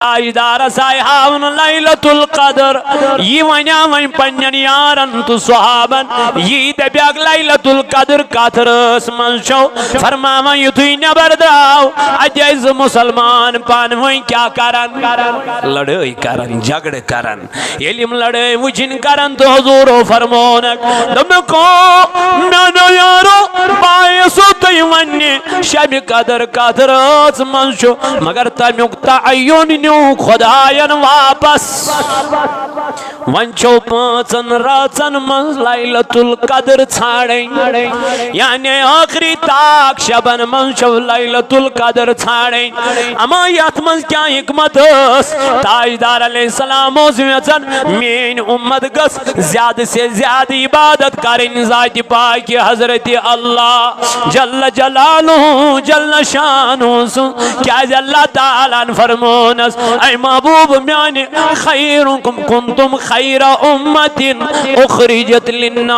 ताजदार सायहावन लैलतुल कदर ये वन्या वन पन्नन यारन तो सहाबन ये दब्याग लैलतुल कदर काथरस मंशो फरमावन युथुई नबर द्राव अजैज मुसलमान पान वही क्या करन लड़ाई करन झगड़े करन येलिम लड़ाई वुजिन करन तो हुजूरो फरमोनक दमको नानो यारो बायसो तय वन्ने शब कदर काथरस मंशो मगर तमुक तअय्युन खुदायन वापस वंचो पांचन राचन मन लैलतुल कदर छाड़े यानी आखिरी ताक शबन मन शो लैलतुल कदर छाड़े अमा यथ मन क्या हिकमत ताजदार अलैहिस्सलाम वचन मेन उम्मत गस ज्यादा से ज्यादा इबादत करें जात पाक हजरत अल्लाह जल्ल जलालुहु जल्ल शानुहु क्या अल्लाह ताला फरमोनस ऐ महबूब म्याने खैरुकुम कुंतुम खैरा उम्मतिन उखरिजत लिन्नास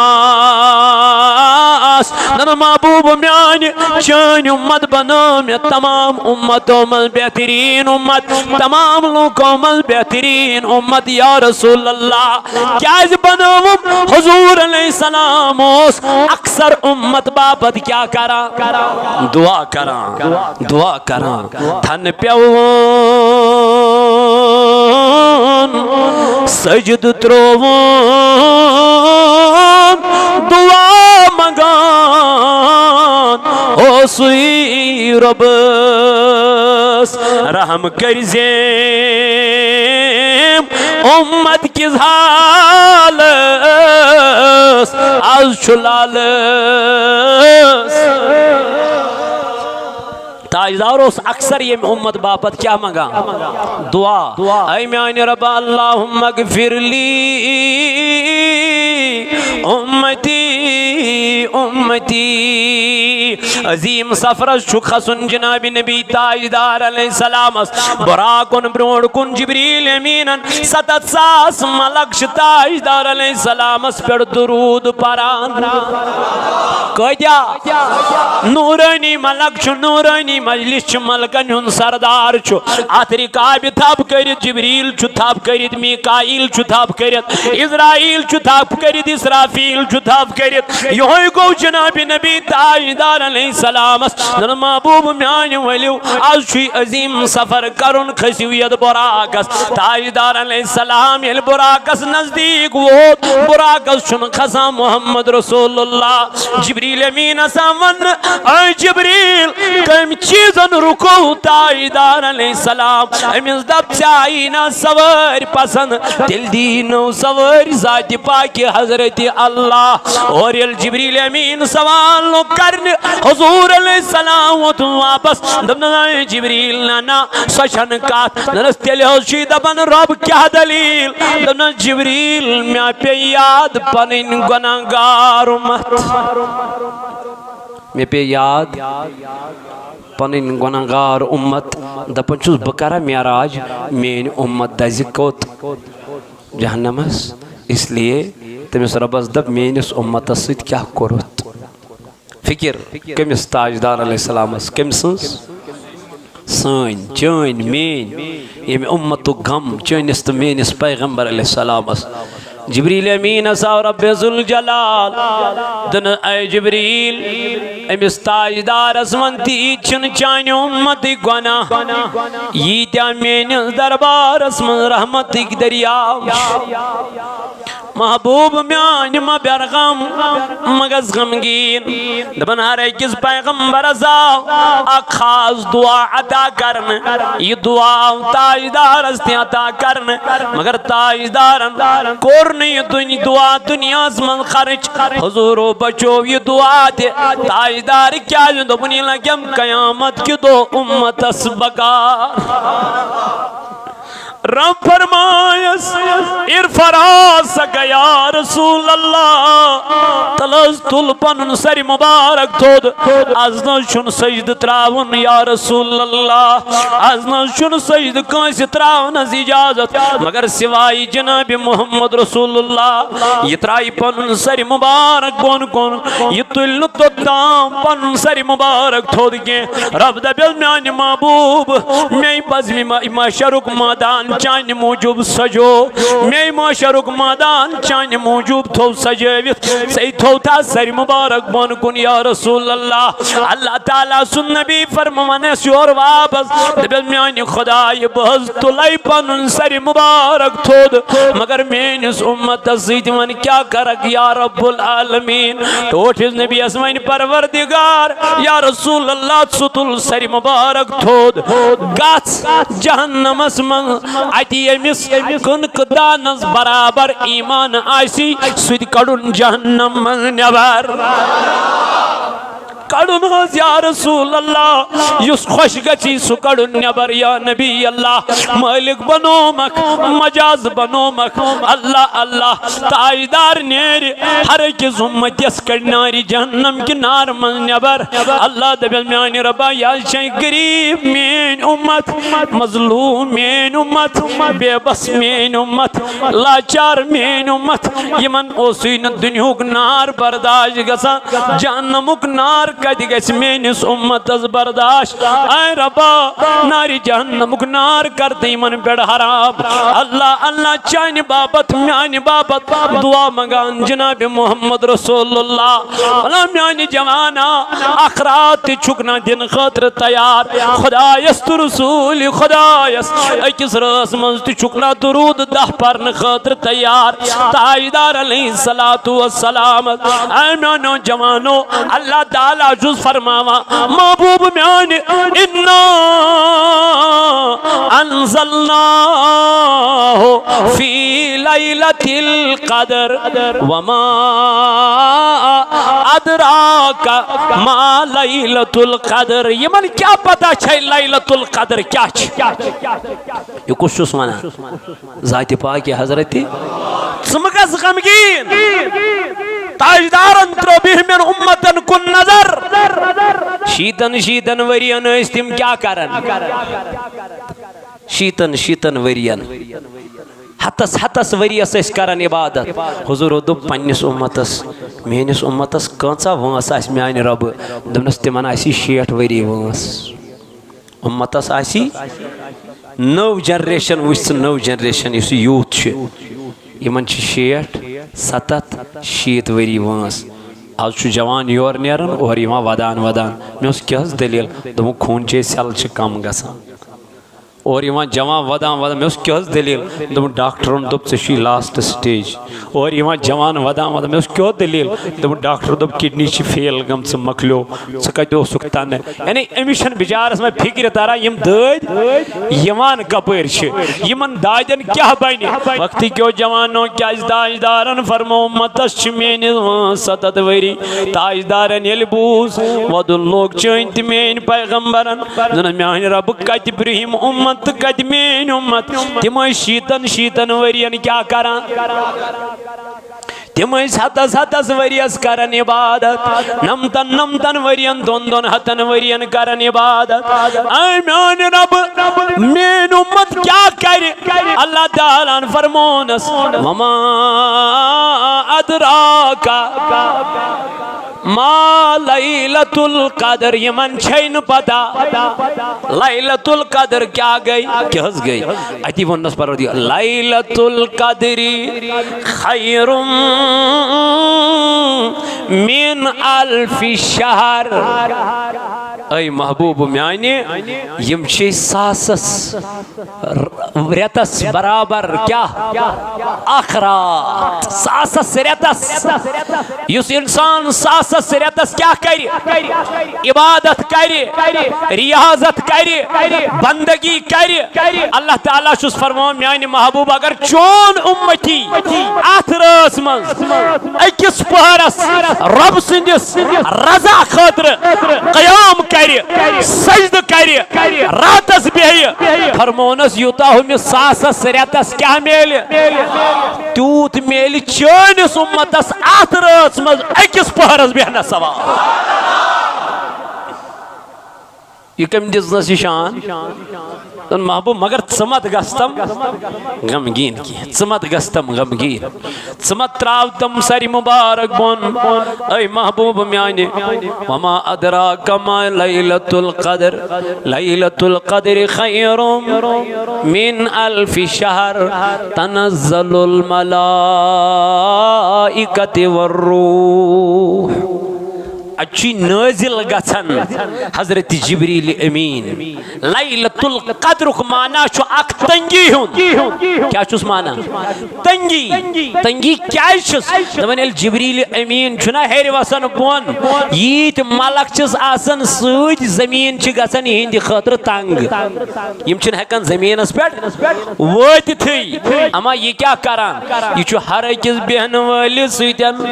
नन महबूब म्याने चान उम्मत बनो में तमाम उम्मतों में बेहतरीन उम्मत तमाम लोगों में बेहतरीन उम्मत या रसूल अल्लाह क्या बनो हुजूर अलैहिस्सलाम अक्सर उम्मत बाबत क्या करा दुआ करा थन प्यो सजद त्रोवन दुआ मंगान ओ सुई रब्बस रहम करज़ेम उम्मत की हालस आज छुलालस ताजदारों अक्सर ये उम्मत बापत क्या मंगा दुआ ऐ म्याने रब अल्लाहुम्मा गफिरली उम्मती उम्मती अजीम सफर खसुन जनाब नबी ताजदार अलैहिस्सलाम बराकुन ब्रोड कुन जिब्रील अमीनन सतत सास मलक ताजदार अलैहिस्सलाम पर दुरूद परान कजा नूरानी मलक नूरानी मजलिस मलकन हुन सरदार अत रिकाब थप कर जिब्रील थप कर मीकाईल थप कर इज़राइल थप कर इसराफील थप कर यह गो जनाब नबी ताजदार अलैहिस्सलाम महबूब म्यान वलियो आज अजीम सफर करुन खसियो यद बुराकस ताजदार अलैहिस्सलाम ये बुराकस नजदीक वो बुराकस छुन खसा मोहम्मद रसूलुल्लाह जिब्रील अमीन वन जिब्रील कम चीजन रुको ताजदार अलैहिस्सलाम अमिस दप चाइना सवार पसंद दिल दीनो सवार जात पाक हजरत अल्लाह और ये जिब्रील अमीन सवाल करने हुजूर अलैहिस्सलाम तो वापस दबना जिब्रील ना सचन का तेल दपन रब क्या दलील दबना जिब्रील मैं पे याद पनिन गुनाहगार उम्मत मे पे याद पनिन गुनाहगार उम्मत दपन छुस बकरा मेराज मेन उम्मत दज कोत जहन्नमस इसलिए तमिस रबस दप मेनिस उम्मतस सत क्या कोरुत फिक्र कमिस ताजदार अलैहिस्सलामस कमिस सन चन मेन यम उम्मतु गम चनिस तो मेनिस पैगंबर अलैहिस्सलामस जिब्रील अमीन सा रब्बे जुल जलाल दन ऐ जिब्रील अमिस ताजदारस वंती छन चान उम्मत गुना यीत्या मेनिस दरबारस मन रहमतिक दरियाव महबूब म्यान मबरगम मगज गमगीन दबन हर अकिस पैगंबर खास दुआ अता करन ये दुआ ताजदार अता करन मगर ताजदार कोर दुआ दुनिया मन खर्च हुजूरो बचो ये दुआ ताजदार क्या दोपन लग्यम कयामत की दो उम्मतस बकार रब फरमाए फरमायस इरफरा सगया रसूल अल्लाह तलस तुल पन सर मुबारक थोद आज न शुन सजद त्रावन या रसूल अल्लाह आज न शुन सजद कंस त्रावन इजाजत मगर सिवाय जनाब मोहम्मद रसूलुल्लाह ये त्राई पन सर मुबारक बोन कोन ये तुल तो दाम पन सर मुबारक थोद के रब दबल म्यान महबूब मैं पज़मी माशरुक मैदान चान मूजूब सजो मैं माशरुक मैदान चान मूजूब थो सजवित सही थो था सर मुबारक बोन कुन या रसूल अल्लाह अल्लाह ताला सुन नबी फरमाने और वापस दबल म्यान खुदा ये बहज तुलाई पन सर मुबारक थोद मगर मेनिस उम्मत वन क्या करक या रब्बुल आलमीन टोठिस नबी असमान परवरदिगार या रसूल अल्लाह सुतुल सर मुबारक थोद गस जहन्नमस मन अति यमिस कुनक दानस बराबर ईमान आसी सुद कड़ुन जहन्नम मन नबर कड़ुन या रसूल अल्लाह युस खुश गची सु कड़ुन नबर या नबी अल्लाह मालिक बनो मक मजाज बनो मक अल्लाह अल्लाह ताजदार नेर हर के उम्मतिस कड़नारी जहन्नम की नार मन नबर अल्लाह दबल म्यान रबा या शै गरीब मेन उम्मत मजलूम मेन उम्मत बेबस मेन उम्मत लाचार मेन उम्मत यमन ओसिन दुनियुक नार बर्दाश्त गसा जहन्नमुक नार कद गस मेनिस उम्मतस बर्दाश्त आय रबा नारी जहन्नमुक नार कर मन पेड़ हराम अल्लाह अल्लाह चान बाबत म्यान बाबत दुआ मंगान जनाब मोहम्मद रसूलुल्लाह अल्लाह म्यान जवाना अखरात छुकना दिन खतर तैयार खुदायस तो रसूल खुदायस अकिस रस मज छुकना दुरूद 10 परन खतर तैयार ताजदार अलैहिस्सलातु वस्सलाम आय म्यानो जवानो अल्लाह ताला जुज फरमावा महबूब म्यान इन्ना अंज़लनाहु फी लैलतिल क़द्र वमा अदराका मा लैलतुल क़द्र यमन क्या पता छै लैलतुल क़द्र क्या ये कुछ सुसमाना ज़ात पाक हज़रत समगस गमगीन ताजदारन त्रबिहमिन उम्मतन कुन नजर शीतन शीतन वरियन तिम क्या करन शीतन शीतन वरियन हतस हतस वरियस करन इबादत हुजूर दोप पन्निस उम्मतस मेनिस उम्मतस कंचा वंस आस म्यान रब दमनस तिमन आसी 60 वरी वंस उम्मतस आसी नव जनरेशन वुस नव जनरेशन इस यूथ यमन 60 70 शीत वरी वंस आज जवान योर नेरन और यहाँ वदान वदान मे क्या दलील दोप खून चे सेल कम गसान और यहाँ जवान वदान वदान मे क्या दलील दोप डॉक्टरन दोप ची लास्ट स्टेज और यहाँ जवान वदान वदान मे क्या दलील दोप डॉक्टर दोप किडनी फेल गम मकलो कत तन यानी अमिस बिचारस में फिक्र तारा यम दाद यमान कपर यमन दादन क्या बन वक्त क्यों जवानों क्या ताजदारन फरमो मतस मेन 7 वरी ताजदारन ये बूज वदुल लोग चन मेन पैगम्बरन जन म्यान रब कत ब्रहिम उम्मत कत मेन उम्मत तिम शीतन शीतन वरियन क्या करान तिम 7 वरियस करन इबादत नमतन नमतन वरियन 2 हतन वरियन करन इबादत ऐ म्यान रब मेन उम्मत क्या करे अल्लाह ताला फरमोनस वमा अदराका मा लैलतुल क़द्र यमन छैन पता लैलतुल क़द्र क्या गई क्या गई अति वनस पर लैलतुल क़द्री खैरुम मिन अल्फि शहर ऐ महबूब म्याने यम सासस रेतस बराबर क्या अखरात सासस रेतस युस इंसान सासस रेतस क्या करे इबादत करे रियाजत करे बंदगी करे अल्लाह ताला शुस फरमान म्याने महबूब अगर चोन उम्मती अथरस मज अकिस पहरस रब सिंदिस रजा खतर कयाम कर सजद कर रातस बेह फरमोनस यूता हुमिस सासस रेतस क्या मेल तूत मेल चोनिस उम्मतस आत रात मज अकिस पहरस बेहना सवाल ये कम दिस शान तो महबूब मगर चमत गस्तम गमगीन की चमत गस्तम गमगीन चमत त्राव तम सरी मुबारक बोन ऐ महबूब म्याने वमा अदरा कमा लैलतुल कद्र खैरुम मिन अल्फ शहर तनज़्ज़लुल मलाइकतु वर्रूह अच्छी नाजिल गछन हजरत जिब्रील अमीन लैलतुल कद्र माना छु अख तंगी हुन क्या छुस माना तंगी क्या छुस दवन एल जिब्रील अमीन छुना हेर वसन बोन यीत मलक छस आसन सूद जमीन छ गछन हिंद खतर तंग यम छन हेकन जमीनस पेट वत थई अमा ये क्या करान ये छु हर अकिस बेहन वाले सुतन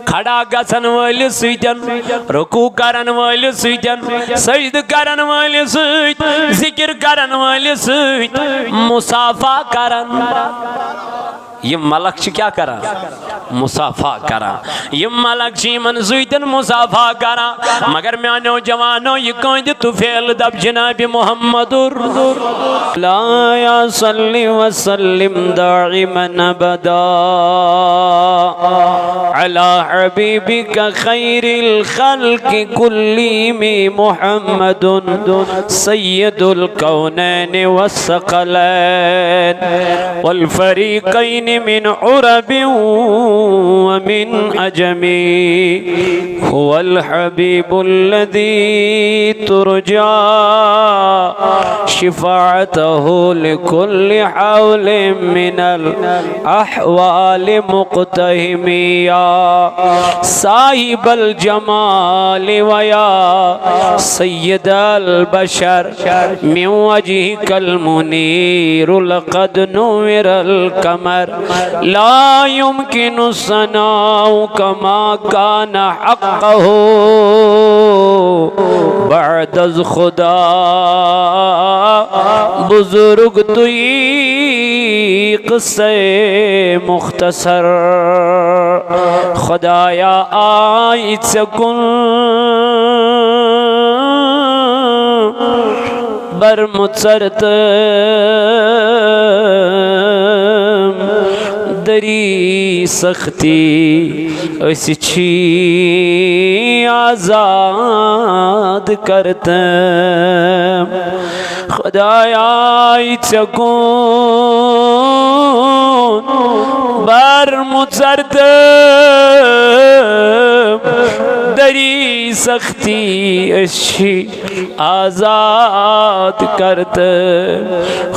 खड़ा गछन वाले सुतन रुकू करन वाले सुतन सजद करन वाले सुत जिक्र करन वाले सुत मुसाफा करन ये मलक क्या करा मुसाफा करा ये मलक मन सुतन मुसाफा करा मगर म्यानो जवानो ये कौन तू फेल दब जनाब मुहम्मदुर ला या सल्ली व सल्लिम दाइमन अबदा अला हबीबिका खैरिल खल्क़ि कुल्लिहिम मुहम्मदुन सय्यदुल कौनैन वस्सक़लैन वल फरीक़ैन मिन उरबि व मिन अजमी हुवल हबीबुल्लज़ी तुरजा शिफ़ाअतहु लिकुल्लि हौलिन मिनल अहवाल मुक़तहिमिया साहिबल जमाल वया सय्यदल बशर मिन वजहिकल मुनीरुल क़द नुविरल कमर ला युमकिनु सनाउ कमा काना हक़्क़हु बअद खुदा बुजुर्ग तुई क़स्से मुख्तसर खुदाया आयत सकुन बर मुत्सरत दरी सख्ती अछि आजाद करते खुदाया सकुन बर मुत्सरत दरी सख्ती अच्छी आजाद करते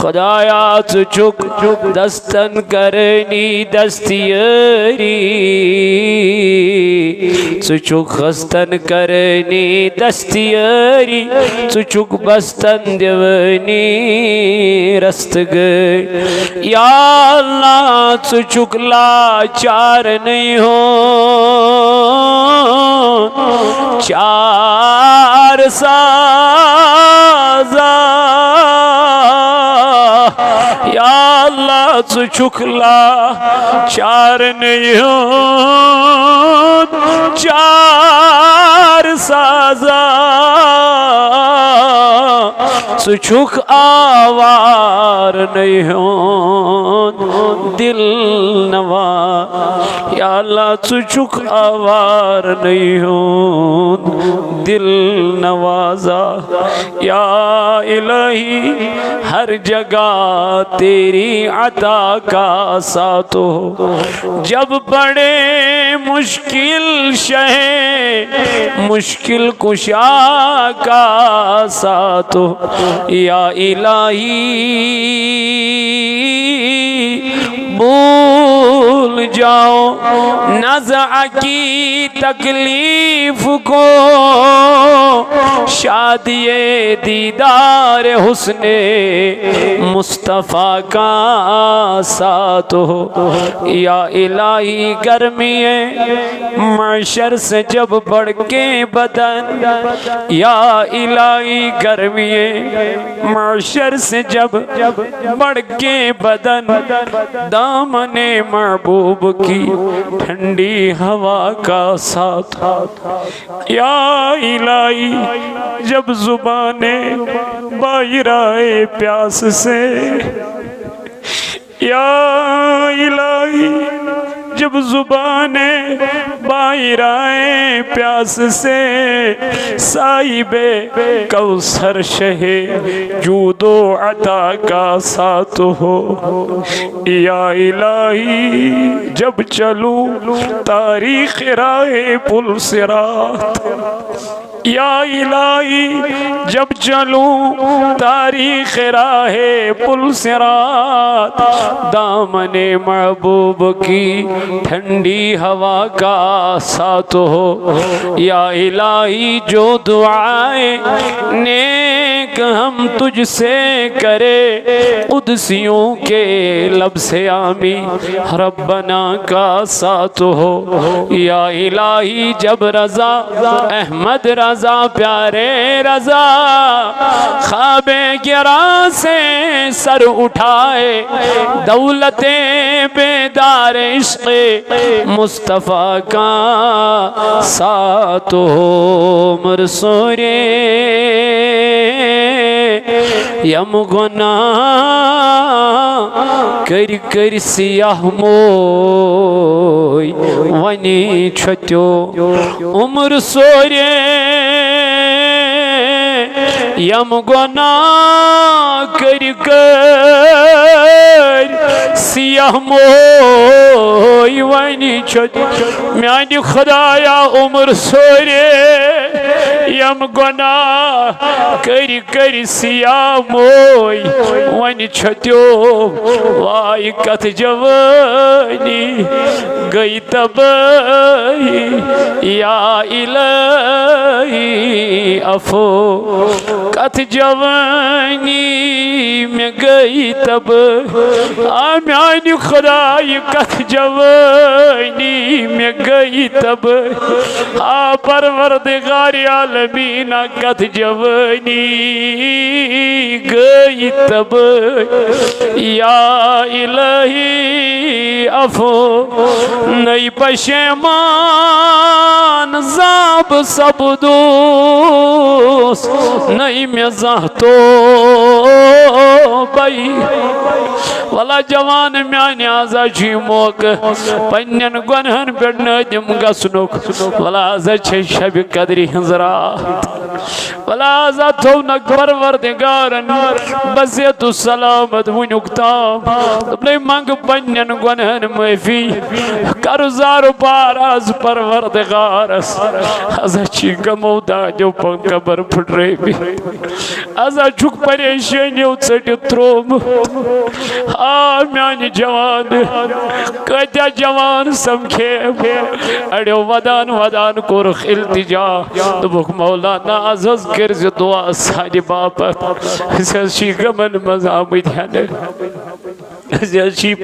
खुदाया चुक दस्तन करनी दस्तियरी चुक हस्तन करनी दस्तियरी चुक बस्तन देवनी रस्त गए या अल्लाह चुक लाचार नहीं हो चार साजा या अल्लाह चुकला चार नहीं हो चार साजा सुचुक आवार नहीं हो दिल नवा या अल्लाह सुचुक आवार नहीं हो दिल नवाजा या इलाही हर जगह तेरी अता का साथ हो जब बड़े मुश्किल शहे मुश्किल कुशा का साथ हो या इलाही भूल जाओ ना नज़अ की तकलीफ को शादिये दीदार हुस्ने मुस्तफ़ा का साथ हो। या इलाही गर्मिये महशर से जब बढ़ के बदन, या इलाही गर्मिये महशर से जब बढ़ के बदन, दामने महबूब की ठंडी हवा का साथ। या इलाही जब जुबाने बाहर आए प्यास से, या इलाही जब जुबाने बाहर आए प्यास से, साहिबे कौसर शहे जूदो अता का साथ हो। या इलाही जब चलूं तारीख राहे पुल सिरात, या इलाही जब चलूं तारीख राहे पुल सिरात, दामने महबूब की ठंडी हवा का साथ हो। या इलाही जो दुआएं नेक हम तुझसे करे, कुदसियों के लब से आमी रब्बना का साथ हो। या इलाही जब रजा अहमद रजा प्यारे रजा ख्वाबे गिरा से सर उठाए, दौलते बेदार इश्क़े मुस्तफ़ा का साथ हो। मरसूरे यम गुना कर कर सियाह मोय वनी छत्यो उम्र सोरे यम गुना कर कर सियाह मोय वनी छत्यो म्यानी खुदाया उम्र सोरे यम गुना कर कर सियाह मोय वनी छत्यो वाई कथ जवानी गई तबाही। या इलाही अफो कथ जवानी में गई तब आम्यानी खुदाई कथ जवानी में गई तब आ परवरदिगार आलमीना कथ जवानी गई तब। या इलाही अफो नई पशेमान जाब सब दोस नहीं मजा तो बई वला जवान म्यान आजा मौक पन्न गुनहन पे नदम गसनुक वला आजा शब कदरी हज रात वला आजा थो न परवरदिगारन बज़ियत सलामत वुनुक ताम अपने मंग पन्न गुनहन माफी कर्जार पार आज परवरदिगारस आजा गमो दाजो पन कबर फुटरे भी आजा झुक परेशानियों चट त्रोम आ म्यान जवान कत्या जवान समखे अड़ो वदान वदान कोर इल्तिजा दोक मौलाना अज़ज़ कर दुआ सानि बापत गमन मज आमद हन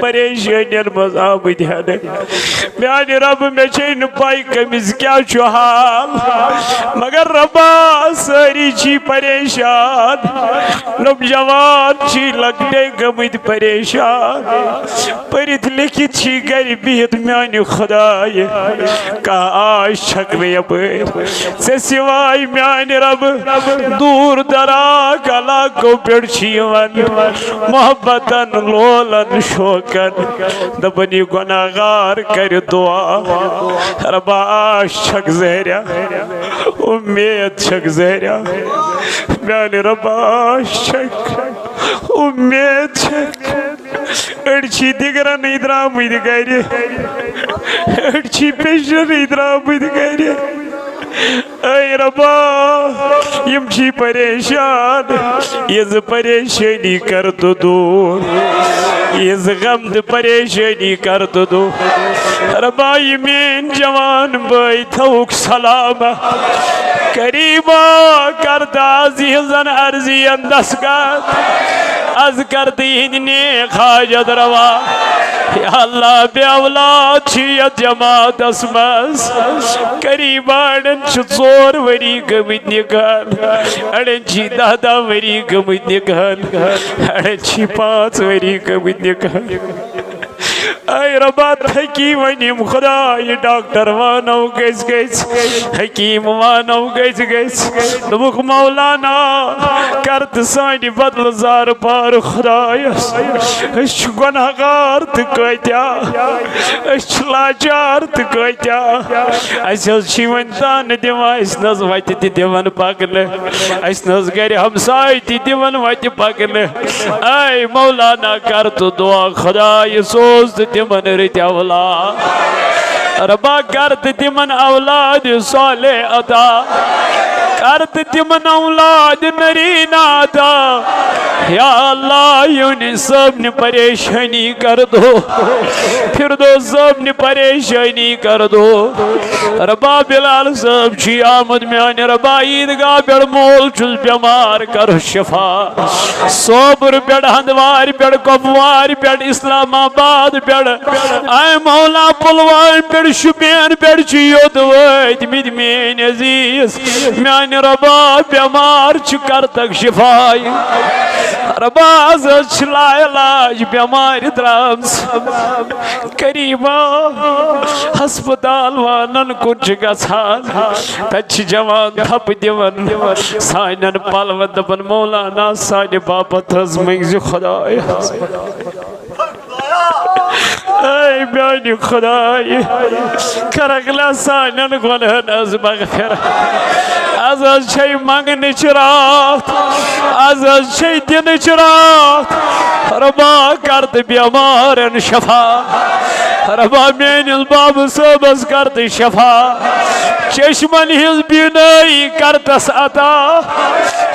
परेशानियन मज आमद हन म्यान रब मे पाई कमिस क्या हाल मगर रबा सारी परेशान नौजवान लकटे गमद परेशान परित लिखित गर बिहित म्यान खुदाय कह आज छक यपर से सिवाय म्यान रब दूर दराज इलाकों पे मोहब्बतन लोलन शोकन दपन गुनाहगार कर दुआ रबा आज छक ज़हरा उम्मीद छक ज़हरा म्यान रबा छक उम्मीद छक अड़ची दिगरा नहीं द्रामद गर अड़ची पेशर नहीं द्रामद गर ऐ रबा यम छी परेशान ये परेशानी कर तो दूर इस गम तो परेशानी कर तो दो रबा ये मेन जवान भाई थोक सलाम करीबा करता अजीजन अर्जी अंदस्कत अज कर दीने खाजत रवा या अल्लाह बेवलाद जमात मज करीबा अड़न 4 वरी गमित निकाल अड़न 10 वरी गमित निकाल अड़न 5 वरी गमित निकाल ऐ रबा थकी वनिम खुदा ये डॉक्टर वानो गज हकीम वानो गज दुख मौलाना करत सानी बदल जार पार खुदायस गुनहगार तो कत्या लाचार तो कत्या वन तान दिवान नज वत दिवान पकने नज गर हमसाय दिवान वत पकने ऐ मौलाना कर तो दुआ खुदा ये सोच तिमन रित औलाद रबा कर तिमन औलाद साले अता कर तिमन औलाद नरीना अता या अल्लाह यूनि सब ने परेशानी कर दो फिर दो सब ने परेशानी कर दो रबा बिलाल सब छी आमद म्यान रबा ईदगाह पेड़ मोल चुल बीमार कर शफा सोबर पेड़ हंदवार पेड़ कुपवार पेड़ इस्लामाबाद पेड़ आय मौला पुलवार पेड़ शुपियान पेड़ योद वत मिद मेन अजीज म्यान रबा बीमार कर तक शिफाई रबा इलाज बीमार द्राम्स करीबा हस्पताल वालन कुछ गसान तच जवान थप दिवन सानन पलव दपन मौलाना साने बापत मंगज खुदाय ऐ ब्यानी खुदाय करगला सानन गुनहन अज मगफिर आज छे मंगन रात आज छे दिन रात रबा करत बीमारन शफा रबा मेनिल बाब सबस करत शफा चश्मन हिज बीनाई करतस अता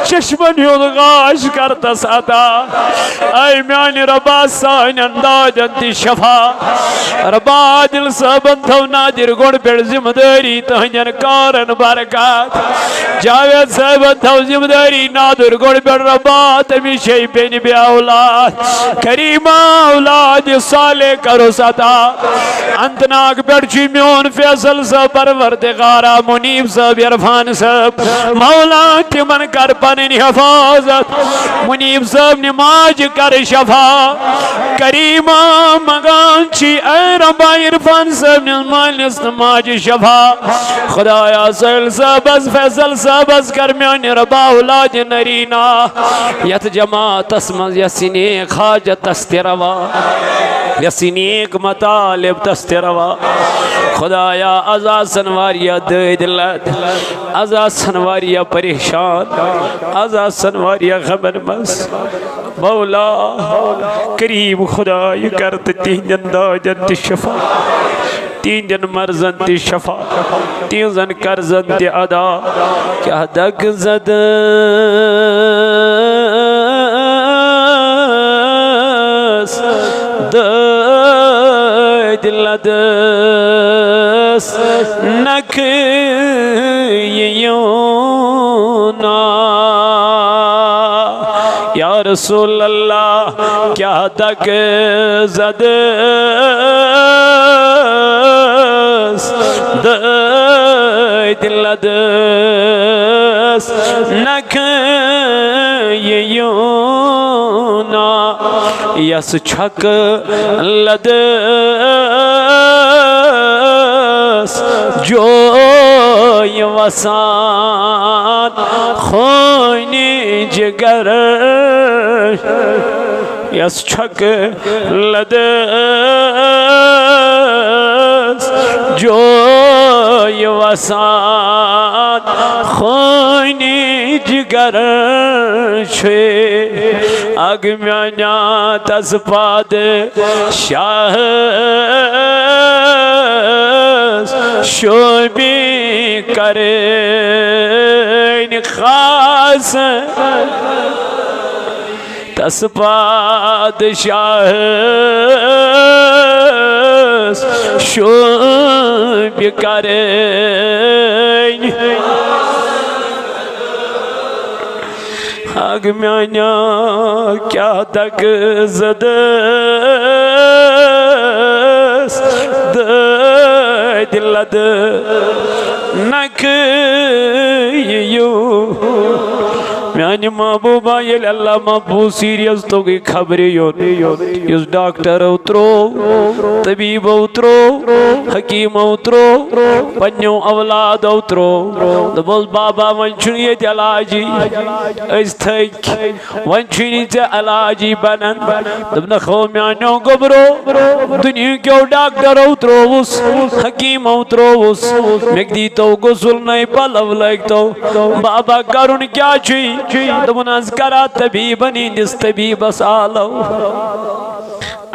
चश्मन हिज गाश करतस अता ऐ म्यान रबा सानन दादन ति शफा रबा दिल सबन थव नादिर गोड़ पेड़ जिम्मेदारी तहन कारन बरकत जावेद सबन थव जिम्मेदारी नादिर गोड़ पेड़ रबा तमी शे बेन बे औलाद करीमा औलाद साले करो सता अंतनाग पेड़ छी म्योन फैसल सब परवरदिगारा मुनीब सब इरफान सब मौला तिमन कर पन हिफाजत मुनीब सब नमाज कर शफा करीमा मगान छी ऐ रबा इरफान सब नमाज नमाज शफा खुदाया सल सबस फैसल सबस कर म्यान रबा औलाद नरीना यत जमात मज यसिने खाजत तस्तिरवा यसिनेक मतालिब तस्तिरवा खुदाया अजा सनवारिया दिलत अजा सनवारिया परेशान अजा सनवारिया खबर मस मौला करीब खुदा ये करत 3 जन दाजन ति शफा 3 जन मर्जन ति शफा 3 जन करजन ति अदा क्या दग जद दिलदस नख योना या रसूल अल्लाह क्या तक जद दिलदस नख योना यस छक लद जो वसान खोनी जिगर यस छक लद जो वसान खोनी जिगर छे अगम्याना तस्पाद शाह शोबी करे खास कस पादशाह शोभ करें आग म्यान्या क्या तक जदस दिलद नक यू म्यान महबूबा ये अल्लाह महबूब सीरियस तो की खबरें इस डॉक्टर उतरो तबीब उतरो हकीम उतरो पन्नो औलाद उतरो दोस बाबा वन ये इलाजी वन इलाजी बनन दोपन खो म्यानो गोबरो दुनिया क्यों डॉक्टर उतरोस हकीम उतरोस मे दी तो गुसल नई पलव लग तो बाबा करुन क्या दोपन अज करा तबीबन इंदिस तबीबस आलो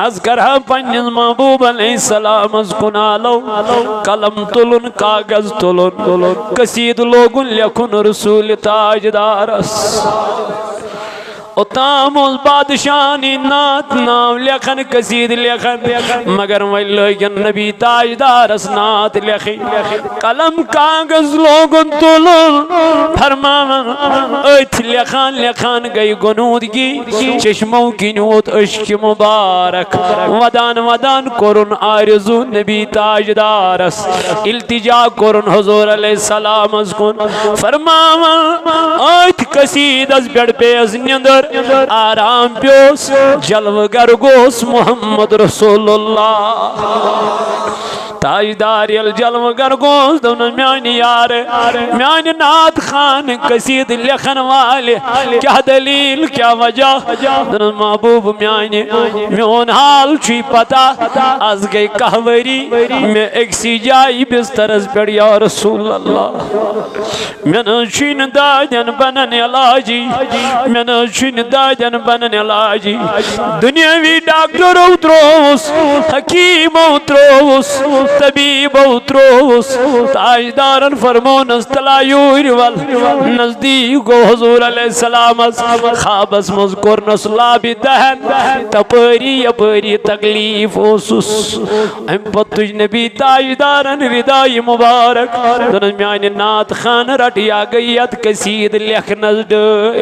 अज करा पन्निस महबूब अलैहिस्सलाम कुन आलो कलम तुलुन कागज तुलुन कसीद लोगुन लेखुन रसूल ताजदारस उतामुल बादशानी नात नाम लेखन कसीद लेखन मगर वही लगन नबी ताजदारस नात लेखी कलम कागज लोगन तुलन फरमावन अथ लेखान लेखान गई गुनूदगी चश्मों की नोत अश्क मुबारक वदान वदान कोरुन आरज़ू नबी ताजदारस इल्तिजा कोरुन हुजूर अलैहिस्सलाम कुन फरमावन अथ कसीदस बेड़ पेस निंदर आराम प्योस जलवगर गोस मोहम्मद रसूलुल्लाह ताजदार यल जलवगर गोस दोन म्यानी यार म्यानी नात खान कसीद लेखन वाले क्या दलील क्या वजह दोन महबूब म्यानी म्योन हाल छी पता आज गई कहवरी में एक्सी जाई बिस्तरस पर या रसूलुल्लाह मैंने छिन दाजन बनन इलाजी मैंने छिन दाजन बनन इलाजी दुनियावी डॉक्टर उतरोस हकीम उतरोस तबीब उतरोस ताजदारन फरमोनस तलायूर वल नजदीक गो हुजूर अलैहिस्सलाम खाबस मज कोरनस लाबि दहन तपरी अपरी तकलीफ ओसुस अम पतुज नबी ताजदारन विदाई मुबारक दन म्यान नात खान रटिया गयत कसीद लेखनस डल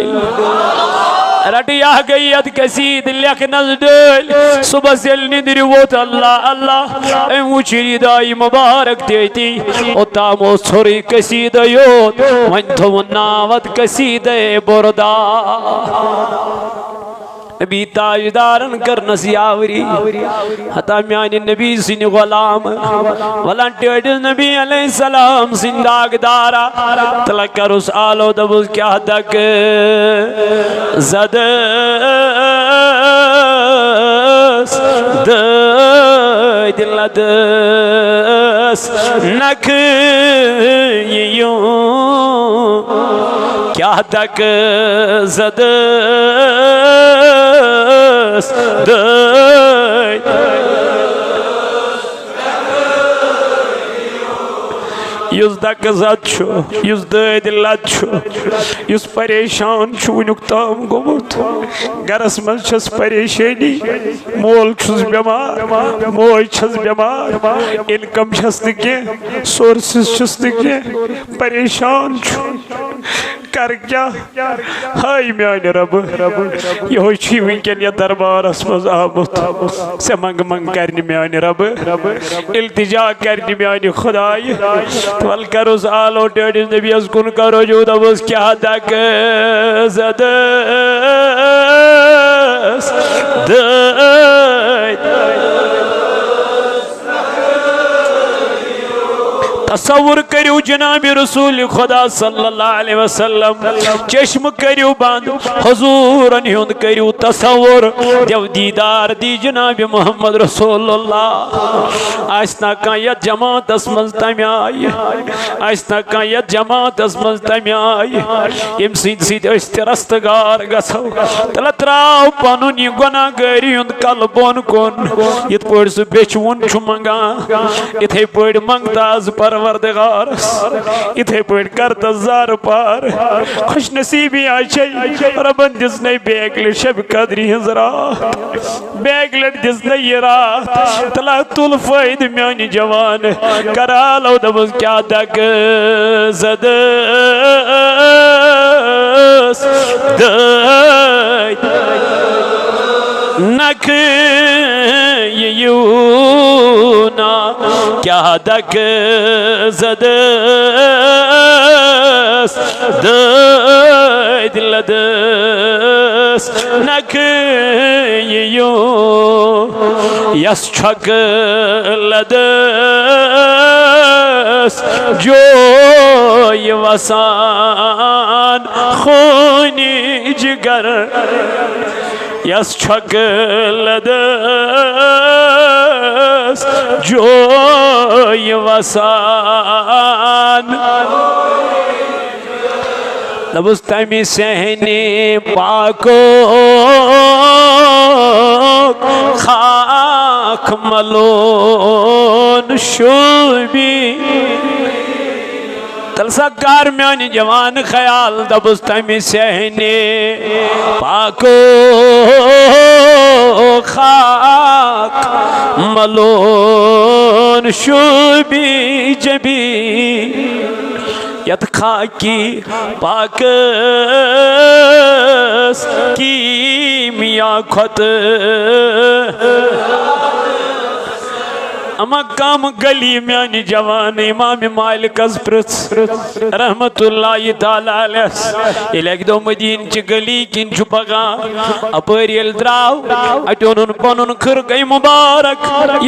रटिया गयत कसीद लेखनस डल सुबह से निद्र वोत अल्लाह अल्लाह उचरी दाई मुबारक देती ओतामो छोरी कसीद योत वन थो नावत कसीद बुरदा नबी ताजदारन कर नसियावरी हता म्यानी नबी सिन गुलाम वलंटियर नबी अलैहिस्सलाम जिंदागदारा तलकरुस आलो दबुस क्या तक जद दिलदस नख यू क्या तक जद युस दकजत युस दिलत युस परेशान वुनुक ताम गोमुत गरस मज परेशानी मोल बेमार मोज बेमार इनकम नी सोर्सेस नी परेशान कर क्या हाय म्यान रब यो वनकन ये दरबारस मज आमुत से मंग मंग कर म्यान रब इल्तिजा कर म्यान खुदाय वल करोस आलो डेडिस नबीस कुन करो जो दबस क्या तक जदस तस्वुर करियो जनाब रसूल खुदा सल्लल्लाहु अलैहि वसल्लम चश्म करियो बंद हुजूरन हुंद करियो तस्वुर देव दीदार दी जनाब मोहम्मद रसूलुल्लाह आसना का यत जमात मज तम आय आसना का यत जमात मज तम आय यम सिद रस्तगार गसो तल त्राव पनुन यह गुनाहगारी हुंद कल बोन कोन यत पड़ सह बेचवन छु मंगा इथे पड़ मंगताज पर परवरदिगार इथे पट कर जार पार खुश नसीबी आशे रबन दिसने बेगल शब कदरी हज रात बेगलट दिसने ये रात तला तुल फायद म्यानी जवान करालो दबस क्या तक जदस नक यूना क्या दक जदस दिलदस नक यू यस छक लदस जो ये वसान खूनी जिगर यस छक लदस जो ये वसान लबुस तमी सहने पाको खाक मलोन शोबी तलसकार म्यानी जवान ख्याल दबुस तमी सहने पाको खाक मलोन शोबी जबी यत खाकी पाकस की मिया खत अमा कम गली म्यानी जवान इमाम मालिक रहमतुल्लाहि ताला अलैह इलेक दो मदीन च गली किन छु पगा अपर यल द्राव अटोन पनुन खर गई मुबारक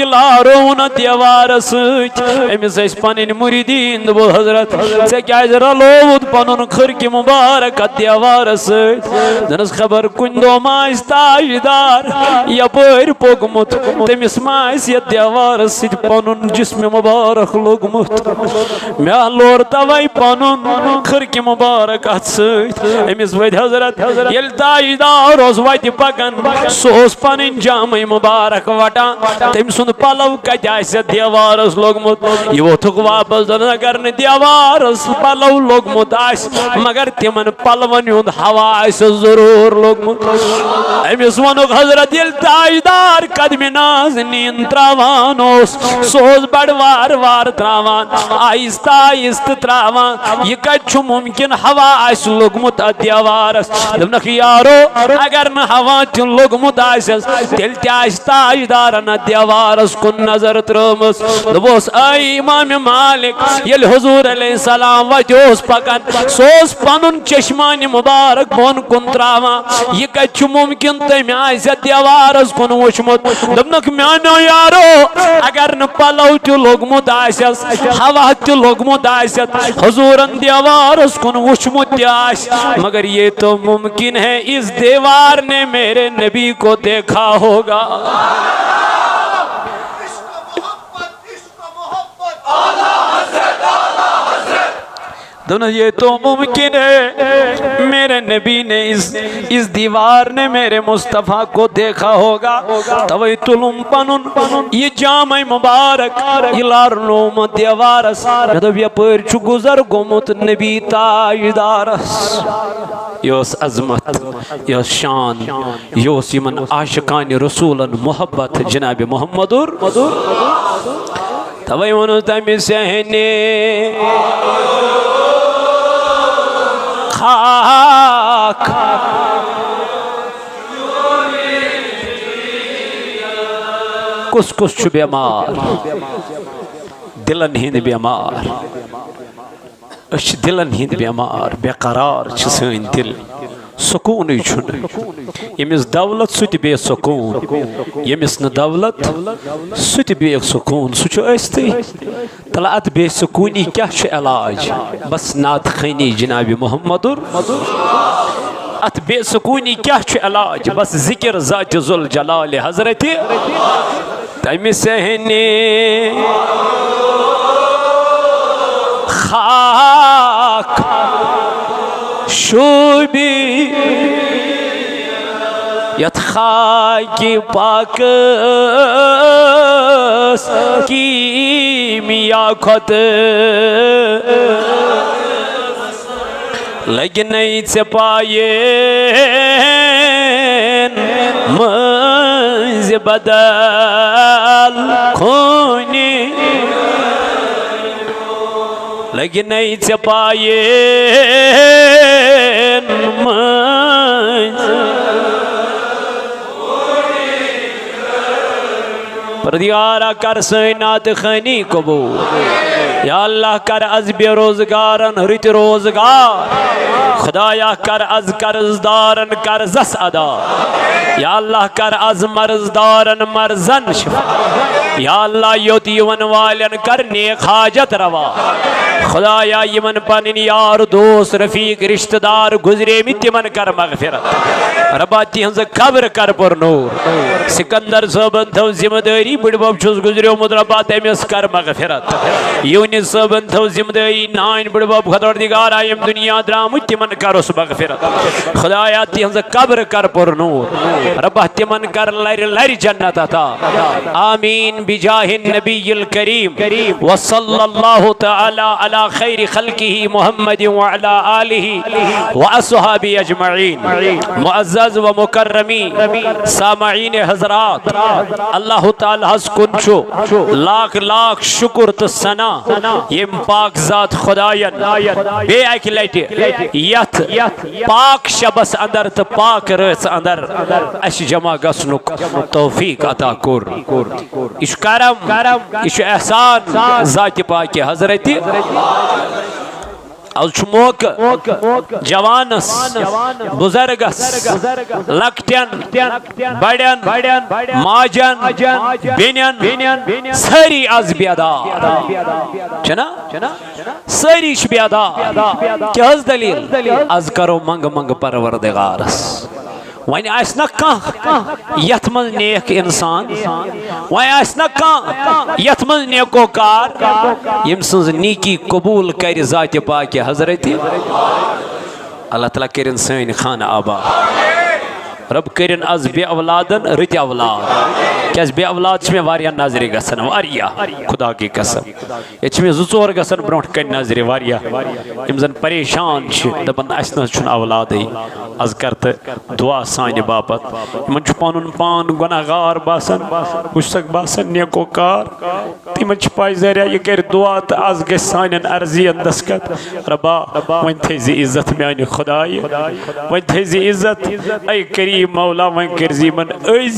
इलारोन देवार सच एमिस पन मुरीदीन दो हजरत से क्या जरा लोद पनुन खर की मुबारक देवार सच जनस खबर कुन दो मास ताजदार यपर पोगमुत तमिस मास य देवार पनुन जिस्म मुबारक लोगमुत मे लोर तवै पनुन खर की मुबारक अत समिस वत हजरत ये ताजदार वत पकन सोस पन जाम मुबारक वटान तम सुन पलव कत देवारस लोगमुत यह वोथुक वापस अगर देवारस पलव लोगमुत मगर तिमन पलवन हुंद हवा जरूर लोगमुत अमिस वनुक हजरत ये ताजदार कदम नाज़नीन त्रावान सोज बड़ वार वार त्रावान आहिस्ता आहिस्ता त्रावान यह कछु मुमकिन हवा लोगमुत देवारस दोनक यारो अगर न हवा तुम लोगमुत तेल ताजदार न देवारस कुन नजर त्रमस दोस इमाम मालिक ये हुजूर अलैहिस्सलाम वोस पकन सोस पनुन चश्मान मुबारक बोन कुन त्रावान यह कछु मुमकिन तम देवारस कुन वुचमुत दोनक म्यानो यारो अगर न पलव तु लोगमुत हवा तु लोगमुत हुजूरन देवारस कुन वुचमुत मगर ये तो मुमकिन है इस देवार ने मेरे नबी को देखा होगा। दोनों ये तो मुमकिन है मेरे नबी ने इस दीवार ने मेरे मुस्तफ़ा को देखा होगा। तवै तुलुम पनुन ये जाम मुबारक इलारलोम देवारस जब यपर छु गुजर गोमुत नबी ताजदारस योस अजमत योस शान योस यमन आशिकान रसूलन मोहब्बत जनाब मोहम्मदुर तवै वनु तमि सहने खाक कुस कुस छु बेमार दिलन हिंद बेमार दिलन हिंद बेमार बेकरार सन दिल सुकून यमिस दौलत सह बे सुकून यमिस न दौलत सह बे सुकून सह तला अत बे सुकूनी क्या इलाज बस नात खैनी जनाब मोहम्मदुर अत बे सुकूनी क्या इलाज बस जिक्र ज़ात ज़ुल जलाल हजरत तमि सहने खाक शोबी यत खाकी पाकस की मिया खोत लगे नहीं से पाए मंज बदल खूनी लगे नहीं से पाए परदिगारा कर सैनात खनी कबूल या अल्लाह कर अज बेरोजगारन रित रोजगार खुदाया कर अज कर्जदारन कर्जस अदा या अल्लाह कर अज मर्जदारन मर्जन शिफा या अल्लाह योत यवन वालन कर नेक हाजत रवा खुदाया यमन पन यार दोस्त रफीक रिश्तेदार गुजरे में तिमन कर मगफिरत रबा तिहंज कब्र कर पर नूर सिकंदर सबन थो जिम्मेदारी बुढ़बब छुस गुजरियो मुद्रबा तमिस कर मगफिरत यूनिस सबन थो जिम्मेदारी नाइन बुढ़बब खदरदिगार आयम दुनिया द्राम तिमन करोस मगफिरत खुदाया तिहंज कब्र कर पर नूर रबा तिमन कर लर लर जन्नत अता आमीन बिजाहिन नबील करीम व सल्लल्लाहु तआला अला खैर खल्किही मुहम्मद व अला आलिही व अस्हाबी अजमईन मुअज़्ज़ज़ व मुकर्रमी सामईन हज़रात अल्लाह ताला हस कुनचो लाख लाख शुक्र तो सना यम पाक ज़ात खुदायन बे अक लटि यथ पाक शबस अंदर तो पाक रस अंदर अश जमा गसनुक तौफीक अता कोर इश करम इश एहसान ज़ात पाक हज़रत आज मौका जवानस बुजुर्गस लकटन बड़न माजन बेनन सारी आज बेदार चना सारी बेदार क्या दलील आज करो मंग मंग परवरदिगारस वन आसना यथ मज नेक इंसान वन आसना यथ मज नेको कार यम सज नीकी कबूल कर ज़ात पाक हज़रत अल्लाह ताला करिन सन खान आबा रब करिन आज बे औलादन रित औलाद क्या बे औलाद में वारिया नजरे गसन वारिया खुदा की कसम ये में जोर गसन ब्रोट कन नजरे वारिया यम जन परेशान दपन अस न औलाद आज करत दुआ सान बापत मन पन पान गुनाहगार बासन मुशक बासन नेको कार तिम पाई जरिया यह कर दुआ तो आज ग सान अर्जियन दस्कत रबा वन थी इज्जत मानी खुदाय वन थी इज्जत ऐ करीम मौला वन करजी मन अज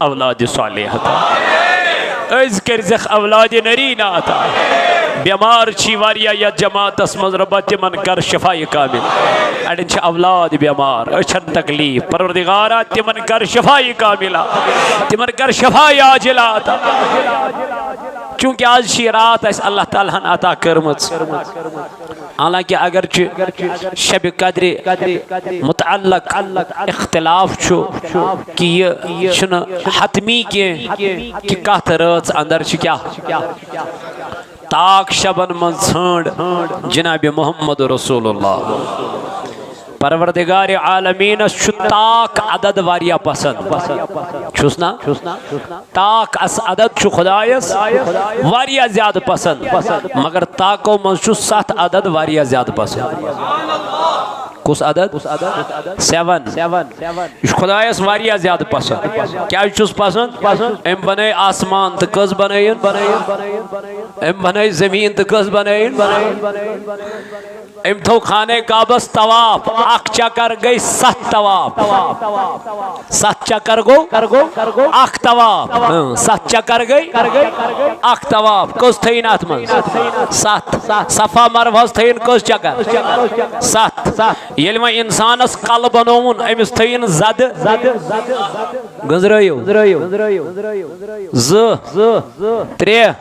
औलाद सालिह अज करजख औलाद नरीना अता बेमार छी वारिया या जमात मज रबा तिमन कर शफाई कामिल अड़न छ औलाद बेमार अछन तकलीफ परवरदिगारा तिमन कर शफाई कामिला तिमन कर शफाई आजिला अता चूंकि आज शी रात अल्लाह ताला अता करमच हालांकि अगर शब कद्र मुतअल्लक इख्तिलाफ कि यह हतमी कि कत रात अंदर क्या ताक शबन मन छंड जनाब मोहम्मद रसूलुल्लाह परवरदिगार आलमीन ताक अदद वारिया पसंद छुस ना ताक अस अदद खुदायस वारिया ज्यादा पसंद मगर ताको मज 7 अदद वारिया ज्यादा पसंद कुस अदद 7 खुदायस वारिया ज्यादा पसंद क्या पसंद एम बने आसमान तो कस बनयन एम बने जमीन तो कस बनयन एम थो खाने काबस तवाफ अख चकर गई 7 तवाफ 7 चकर गो अख तवाफ 7 चकर गई अख तवाफ कस थीन अत मन 7 सफा मरवस थीन कस चकर 7 ये वह इंसानस कल बनोन अमिस थीन जद गजरो 3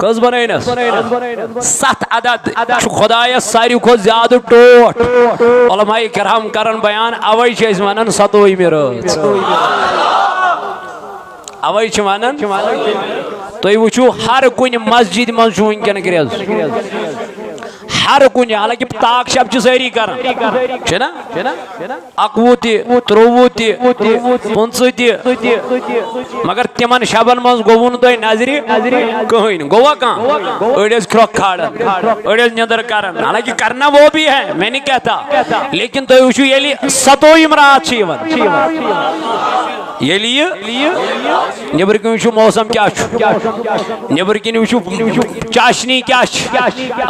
कस बनस 7 अदद खुदाय सारी खो ज्यादा टोट उलमाए किराम करन बयान अवै वन 7वीं रात अवै वन तुम वो हर कुन मस्जिद मज वनकन हर कुन हालांकि ताक शब सारी कर 21 23 25 मगर तिमन शबन मज गोवन तुम नजरी कहीं गोवा कहाँ अड़स ख्रोक खाड़न अड़स निदर करन हालांकि करना वो भी है मैं नहीं कहता लेकिन तो वुचु ये 27 रात नबर कन वो मौसम क्या नबर कन वो चाशनी क्या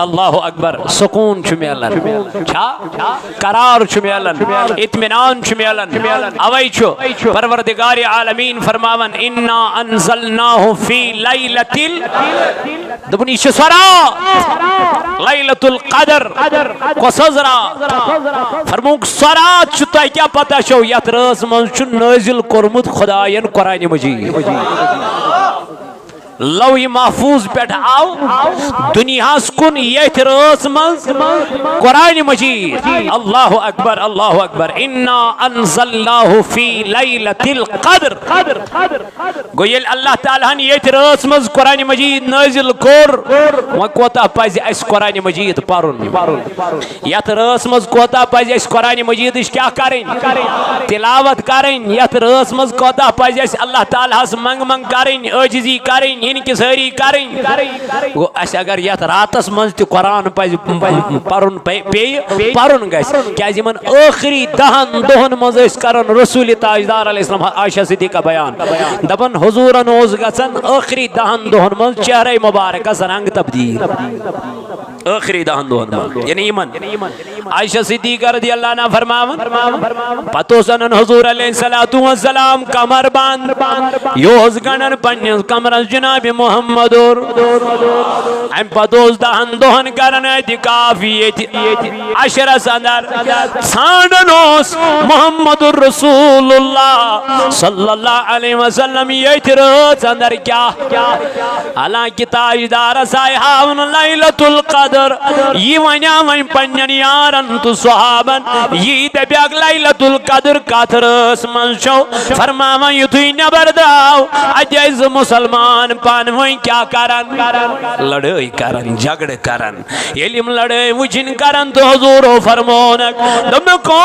अल्लाह अकबर सुकून मिलन करार मिलन इत्मीनान मिलन अवै परवरदिगार आलमीन फरमावन इन्ना अंज़लनाहु फी लैलतिल दबन यह सरात लैलतुल क़द्र कसरा फरमूक सरात तुह क्या पता छो यथ रास मज नाजिल कोरमुत खुदायन कुरान मजीद लौह महफूज पे आव दुनियास कुन यथ रास मज कुरान मजीद अल्लाह अकबर इन्ना अंज़लनाहु फी लैलतिल क़द्र गो ये अल्लाह ताला यथ रास मज कुरान मजीद नाजिल कोर वो कोता पज अस कुरान मजीद परुन यथ रास मज कोता पज अस कुरान मजीद क्या करें तिलावत करें यथ रास मज कोता पज अस अल्लाह ताला मंग मंग करें आजिज़ी करें इनकी सारी करें गो अस अगर यथ रातस मज त कुरान पज परुन पे परुन क्या आखिरी 10 दोहन मज करन रसूल ताजदार अलैहिस्सलाम आयशा सिद्दीक़ा बयान दपन हुजूरन ओस गसन आखिरी 10 दोहन मज चेहरे मुबारक रंग तब्दील आखिरी 10 दोहन मज यानी ईमान आयशा सिद्दीक़ा रज़ियल्लाहु अन्हा फरमावन पतो सनन हुजूर अलैहिस्सलातु वस्सलाम कमर बांध योस गणन पन्ने कमर जनाब मोहम्मद अम पतोस 10 दोहन करन एतिकाफ अशरस अंदर छाननोस मोहम्मद रसूलुल्लाह सल्लल्लाहु अलैहि वसल्लम यथ रात अंदर क्या हालांकि ताजदार साहिब लैलतुल क़द्र यह वना वन पन्न यारन तो सहाबन यह दब्याक लैलतुल क़द्र कथ रास मज छो फरमावन युथुई नबर दाव अजैज मुसलमान पान वही क्या करन लड़ाई करन झगड़ करन यलिम लड़ाई वुचिन करन तो हुजूर फरमोन दमको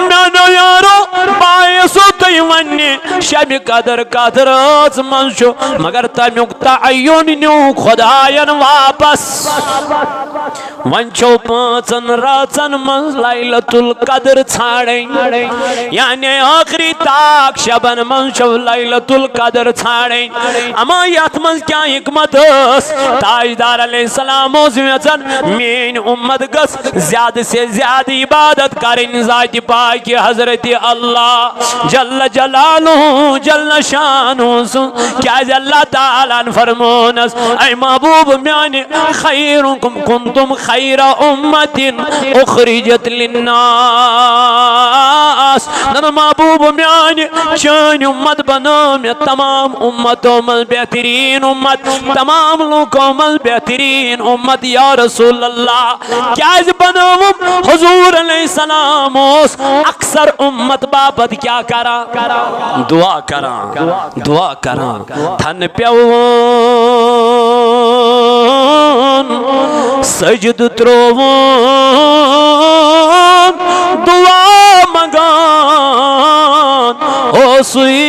नानो यारो बायसो तय वन्ने शब कदर कथ रात मज छो मगर तमुक तअय्युन न्यू खुदायन वापस वन छो 5 रातन मज लैलतुल क़द्र छाड़े यानी आखिरी ताक शबन मज छो लैलतुल क़द्र छाड़े अमा यथ मज क्या हिकमत ताजदार अलैहिस्सलाम मेन उम्मत गस ज्यादा से ज्यादा इबादत करें ज़ात पाक हजरत अल्लाह जल्ल जलालुहु जल्ल शानुहु क्या अल्लाह ताला फरमोनस ऐ महबूब म्यान खैरुकुम कुंतुम खैरा उम्मतिन उखरिजत लिन्नास नन महबूब म्यान चान उम्मत बनो में तमाम उम्मतों में बेहतरीन उम्मत तमाम लोगों में बेहतरीन उम्मत या रसूल अल्लाह क्या बनाओ हुजूर अलैहिस्सलाम अक्सर उम्मत बाबत क्या करा दुआ करा थन प्योन सजद त्रोवन दुआ मगान ओ सुई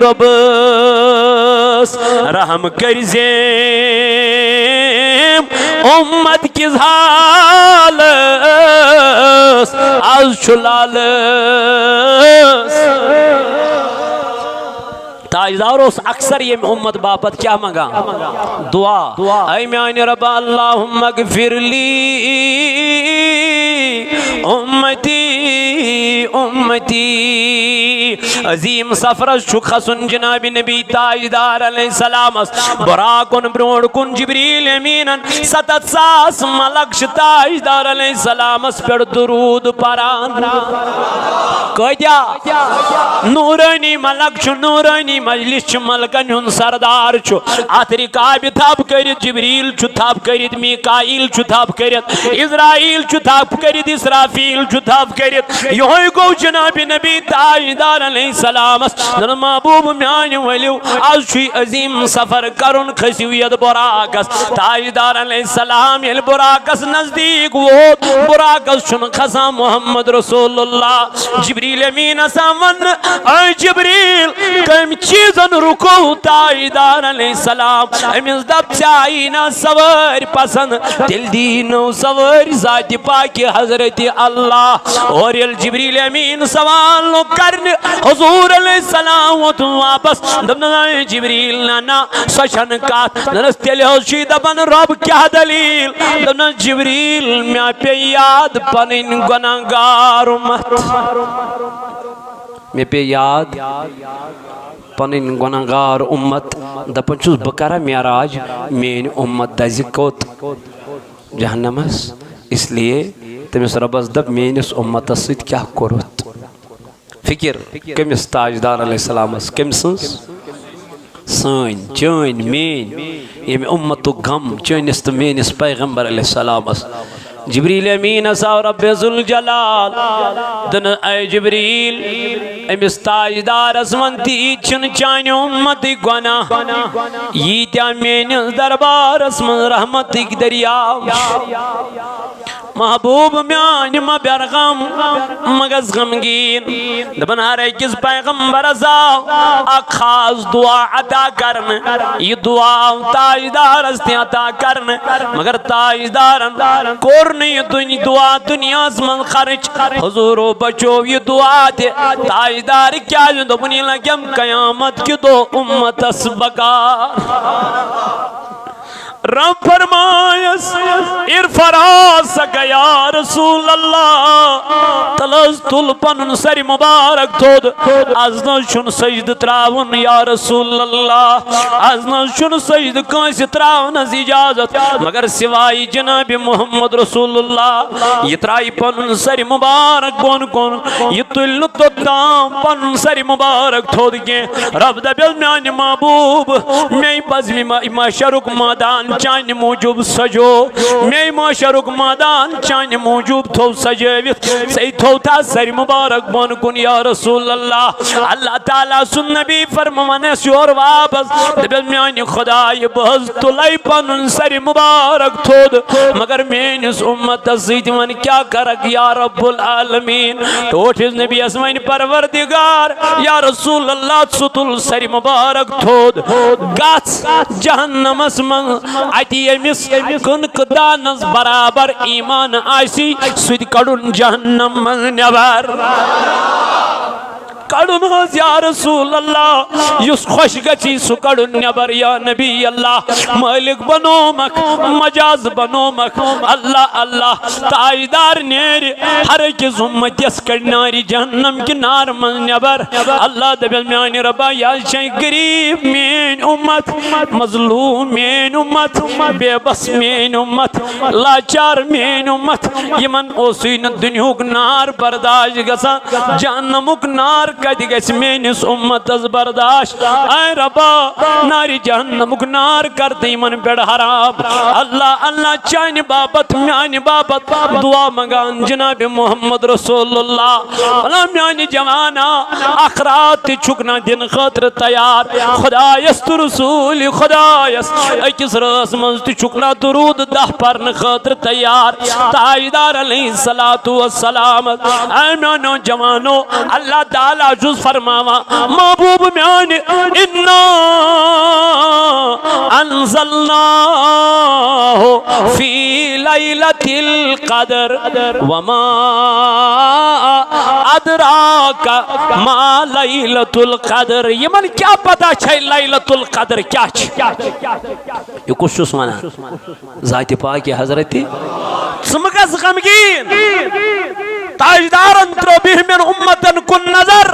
रबस रहम करजे उम्मत किस हाल आज छुलाल ताजदार अक्सर ये उम्मत बापत क्या मंगा दुआ ऐ म्यान रब अल्लाहुम्मा गफिरली उम्मती उम्मती अजीम सफर खसन जनाब नबी ताजदार अलैहिस्सलाम बराकुन ब्रोड कुन जिब्रील अमीनन सतत सास मलक ताजदार अलैहिस्सलाम पर दुरूद परान कजा नूरानी मलक नूरानी मजलिस मलकन हुन सरदार अत रिकाब थप कर जिब्रील थप कर मीकाईल थप कर इज़राइल थप कर इसराफील थप कर यो गो जनाब नबी ताजदार अलैहिस्सलाम महबूब म्यान वलियो आज छु अजीम सफर करुन खसियो यद बुराकस ताजदार अलैहिस्सलाम यल बुराकस नजदीक वो बुराकस छुन खसा मोहम्मद रसूलुल्लाह जिब्रील अमीन सामन ऐ जिब्रील कम चीजन रुको ताजदार अलैहिस्सलाम अमिस दब चाइना सवार पसंद दिल दीनो सवार जाति पाक हजरत अल्लाह और यल जिब्रील अमीन सवाल करने हुजूर अलैहिस्सलाम वापस दबना जिब्रील ना सशन का तेल दपन रब क्या दलील दबना जिब्रील मैं पे याद पनिन गुनाहगार उम्मत मे पे याद पनिन गुनाहगार उम्मत दपन छुस बकरा मेराज मेन उम्मत दज कोत जहन्नमस इसलिए तमिस रबस दप मेनिस उम्मतस सत क्या कोरुत फिक्र कमिस ताजदार अलैहिस्सलामस कम सन चन मेन ये उम्मतु गम चनिस तो मेनिस पैगंबर अलैहिस्सलामस जिब्रील अमीन सा रब्बे जुल जलाल दन ऐ जिब्रील अमिस ताजदारस वंती छन चान उम्मत गुनाह यीत्या मेनिस दरबारस मन रहमतिक दरियाव महबूब म्यान मबरगम मगज गमगीन दबन हर अकिस पैगंबर आ खास दुआ अदा करन ये दुआ ताजदार अदा करन मगर ताजदारन कोर नहीं दुआ दुनिया मन खर्च हुजूरो बचो ये दुआ दे ताजदार क्या दोपनी लगम कयामत की दो उम्मत बका रब फरमायस इरफरास गया रसूल अल्लाह तलस तुल पन सर मुबारक थोद अजन शुन सजद त्रावन या रसूल अल्लाह अजन शुन सजद कांस त्रावन इजाजत मगर सिवाय जनाब मोहम्मद रसूलुल्लाह ये त्राई पन सर मुबारक बोन कोन ये तुल तो ताम पन सर मुबारक थोद के रब दबल म्यान महबूब मैं बज़मी माशरुक मैदान चान मूजूब सजो मे माशरुक मैदान चान मूजूब थो सजवित सही थोता सर मुबारक बन कुन या रसूल अल्लाह अल्लाह ताला सुन नबी फरमाने और वापस दबल म्यान खुदा ये बहज तुलाई पन सर मुबारक थोद मगर मेनिस उम्मत सईद मन क्या करक या रब्बुल आलमीन टोठिस नबी असमान परवरदिगार या रसूल अल्लाह सुतुल सर मुबारक थोद गस जहन्नमस मन अति यमिस कुनक दानस बराबर ईमान आसी सुद कड़ुन जहन्नम मन नेबर कड़ुन या रसूल अल्लाह युस खुश गची सु कड़ुन नेबर या नबी अल्लाह मालिक बनो मक मजाज बनो मक अल्लाह अल्लाह ताजदार नेर हर के उम्मत यस कड़नारी जहन्नम की नार मन नेबर अल्लाह दबल म्यान रबा या शै गरीब मेन उम्मत मजलूम मेन उम्मत बेबस मेन उम्मत लाचार मेन उम्मत यमन ओसिन दुनियुक नार बर्दाश्त गसा जहन्नमुक नार कद गस मेनिस उम्मतस बर्दाश्त आय रबा नारी जहन्नमुक नार करते मन पेड़ हराम अल्लाह अल्लाह चान बाबत म्यान बाबत दुआ मंगान जनाब मोहम्मद रसूलुल्लाह भला म्यान जवाना अखरात छुकना दिन खतर तैयार खुदायस तो रसूल खुदायस अकिस रस मज तो छुकना दुरूद 10 परन खतर तैयार ताजदार अलैहिस्सलातु वस्सलाम ऐ म्यानो जवानो अल्लाह ताला जुज फरमावा महबूब म्यान इन्ना अंज़लनाहु फी लैलतिल क़द्र वमा अदराका मा लैलतुल क़द्र ये मन क्या पता छै लैलतुल क़द्र क्या छै ये कुछ वना जाति पाक हजरत समगस गमगीन ताजदारन त्रो बिहमिन उम्मतन कुन नजर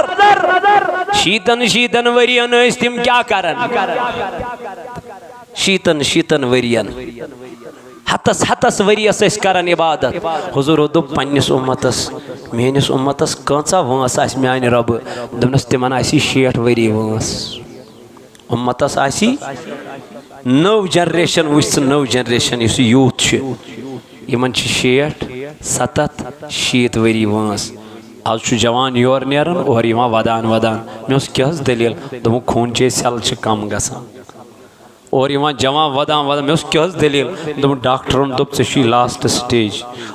शीतन शीतन वरियन तिम क्या करन शीतन शीतन वरियन हतस हतस वरियस करन इबादत हुजूर दुप पन्निस उम्मतस मेनिस उम्मतस कंचा वंस आस म्यान रब दमनस तिमन आसी 60 वरी वंस उम्मतस आसी नौ जनरेशन वुस नौ जनरेशन इस यूथ यमन 60 70 शीत वरी वंस आज जवान योर नेरन और वदान वदान मे क्या दलील दोप खून चे सेल कम गसान और जवान वदान वदान मे क्या दलील दोप डॉक्टरन दोप चे लास्ट स्टेज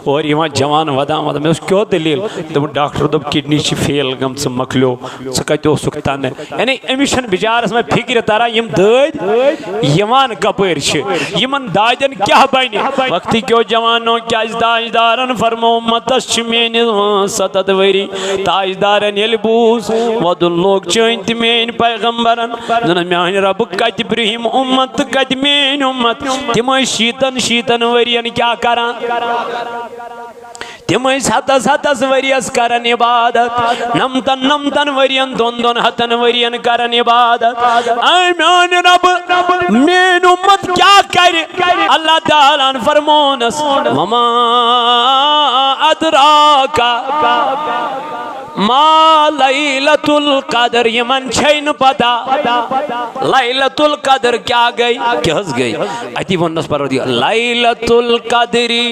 और जवान वदान वदान मे क्या दलील दोप डॉक्टर दोप किडनी फेल गम मकलो कतो तन यानी अमिस बिचारस में फिक्र तारा दाद कपर दादन क्या बन वक्त क्यों जवानों क्या ताजदारन फरमो उम्मतस मेन 7 वरी ताजदारन ये बूज वदुन लोग चन त मेन पैगम्बरन मान रब कत ब्रहिम उम्मत कत मेन उम्मत तम 7 वरियन क्या करान तम 7 वरियस करन इबादत 9 वरियन 2 हतन वरियन करन इबादत ऐ मान रब मेन उम्मत क्या करे अल्लाह ताला फरमोनस वमा अदराका मा लैलतुल कदर यमन छैन पता लैलतुल कदर क्या गई अति वनस परवरदिगार लैलतुल कदरी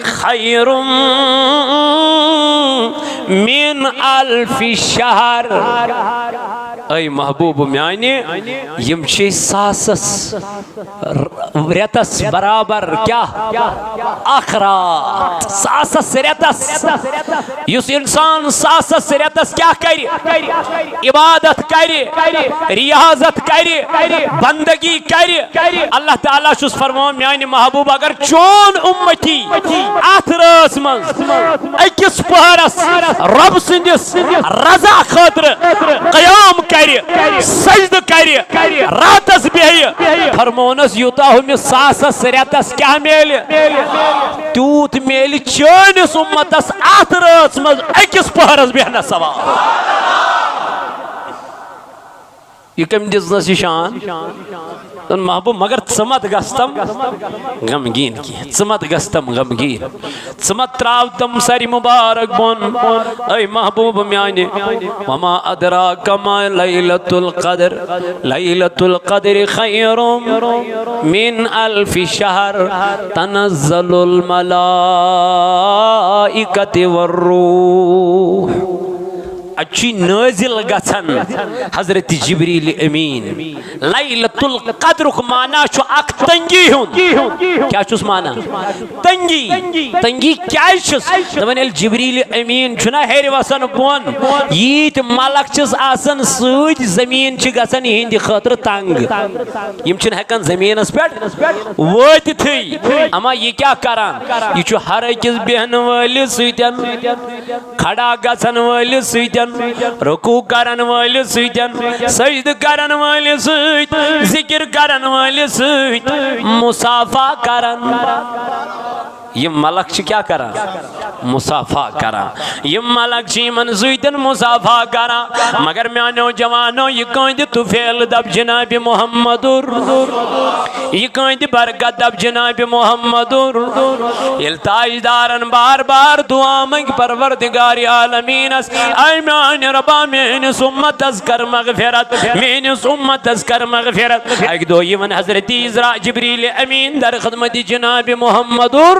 खैरुम मिन अल्फि शहर ऐ महबूब म्याने यम छे सासस रेतस बराबर क्या अखरात सासस रेतस युस इंसान सासस रेतस क्या करे इबादत करे रियाजत करे बंदगी करे अल्लाह ताला छुस फरमान म्याने महबूब अगर चोन उम्मती अथ रास मज अकिस पहरस रब सिंदिस रजा खातिर क़याम करे सजद करे रातस बेह फरमानस यूता हुमिस सासस रेतस क्या मेल तूत मेल चोनिस उम्मतस अथ रास मज अकिस पहरस बेहना सवाल ये कम दिस शान महबूब मगर मत गस्तम गमगीन की मत गस्तम गमगीन मत त्राव तम सारी मुबारक बोन ऐ महबूब म्याने वमा अदराक मा लैलतुल कदर खैरुम मिन अल्फि शहर तनज़्ज़लुल मलाइकतु वर्रूह अच्छी नाजिल गछन हजरत जिब्रील अमीन लैलतुल कद्र माना छु अक तंगी हुन क्या छुस माना तंगी क्या छुस दवन एल जिब्रील अमीन छुना हेर वसन बोन यीत मलक छस आसन सूद जमीन छ गछन हिंद खातिर तंग यम छन हेकन जमीनस पेट वत थई अमा ये क्या करान ये छु हर अकिस बेहन वाल सुतन खड़ा गछन वाल सुतन रुकू करन वाले सजद करन वाले जिक्र करन वाले मुसाफा करन ये मलक क्या करा मुसाफा करा ये मलक मन जुतन मुसाफा करा मगर म्यानो जवानो ये कंद तुफेल दब जनाब मोहम्मदुर ये कंद बरकत दब जनाब मोहम्मदुर ये ताजदारन बार बार दुआ मंग परवरदिगार आलमीनस ऐ म्यान रबा मेन उम्मत अज़कर मगफिरत मेन उम्मत अज़कर मगफिरत एक दो यमन हजरत इज़रा जिब्रील अमीन दर खिदमत जनाब मोहम्मदुर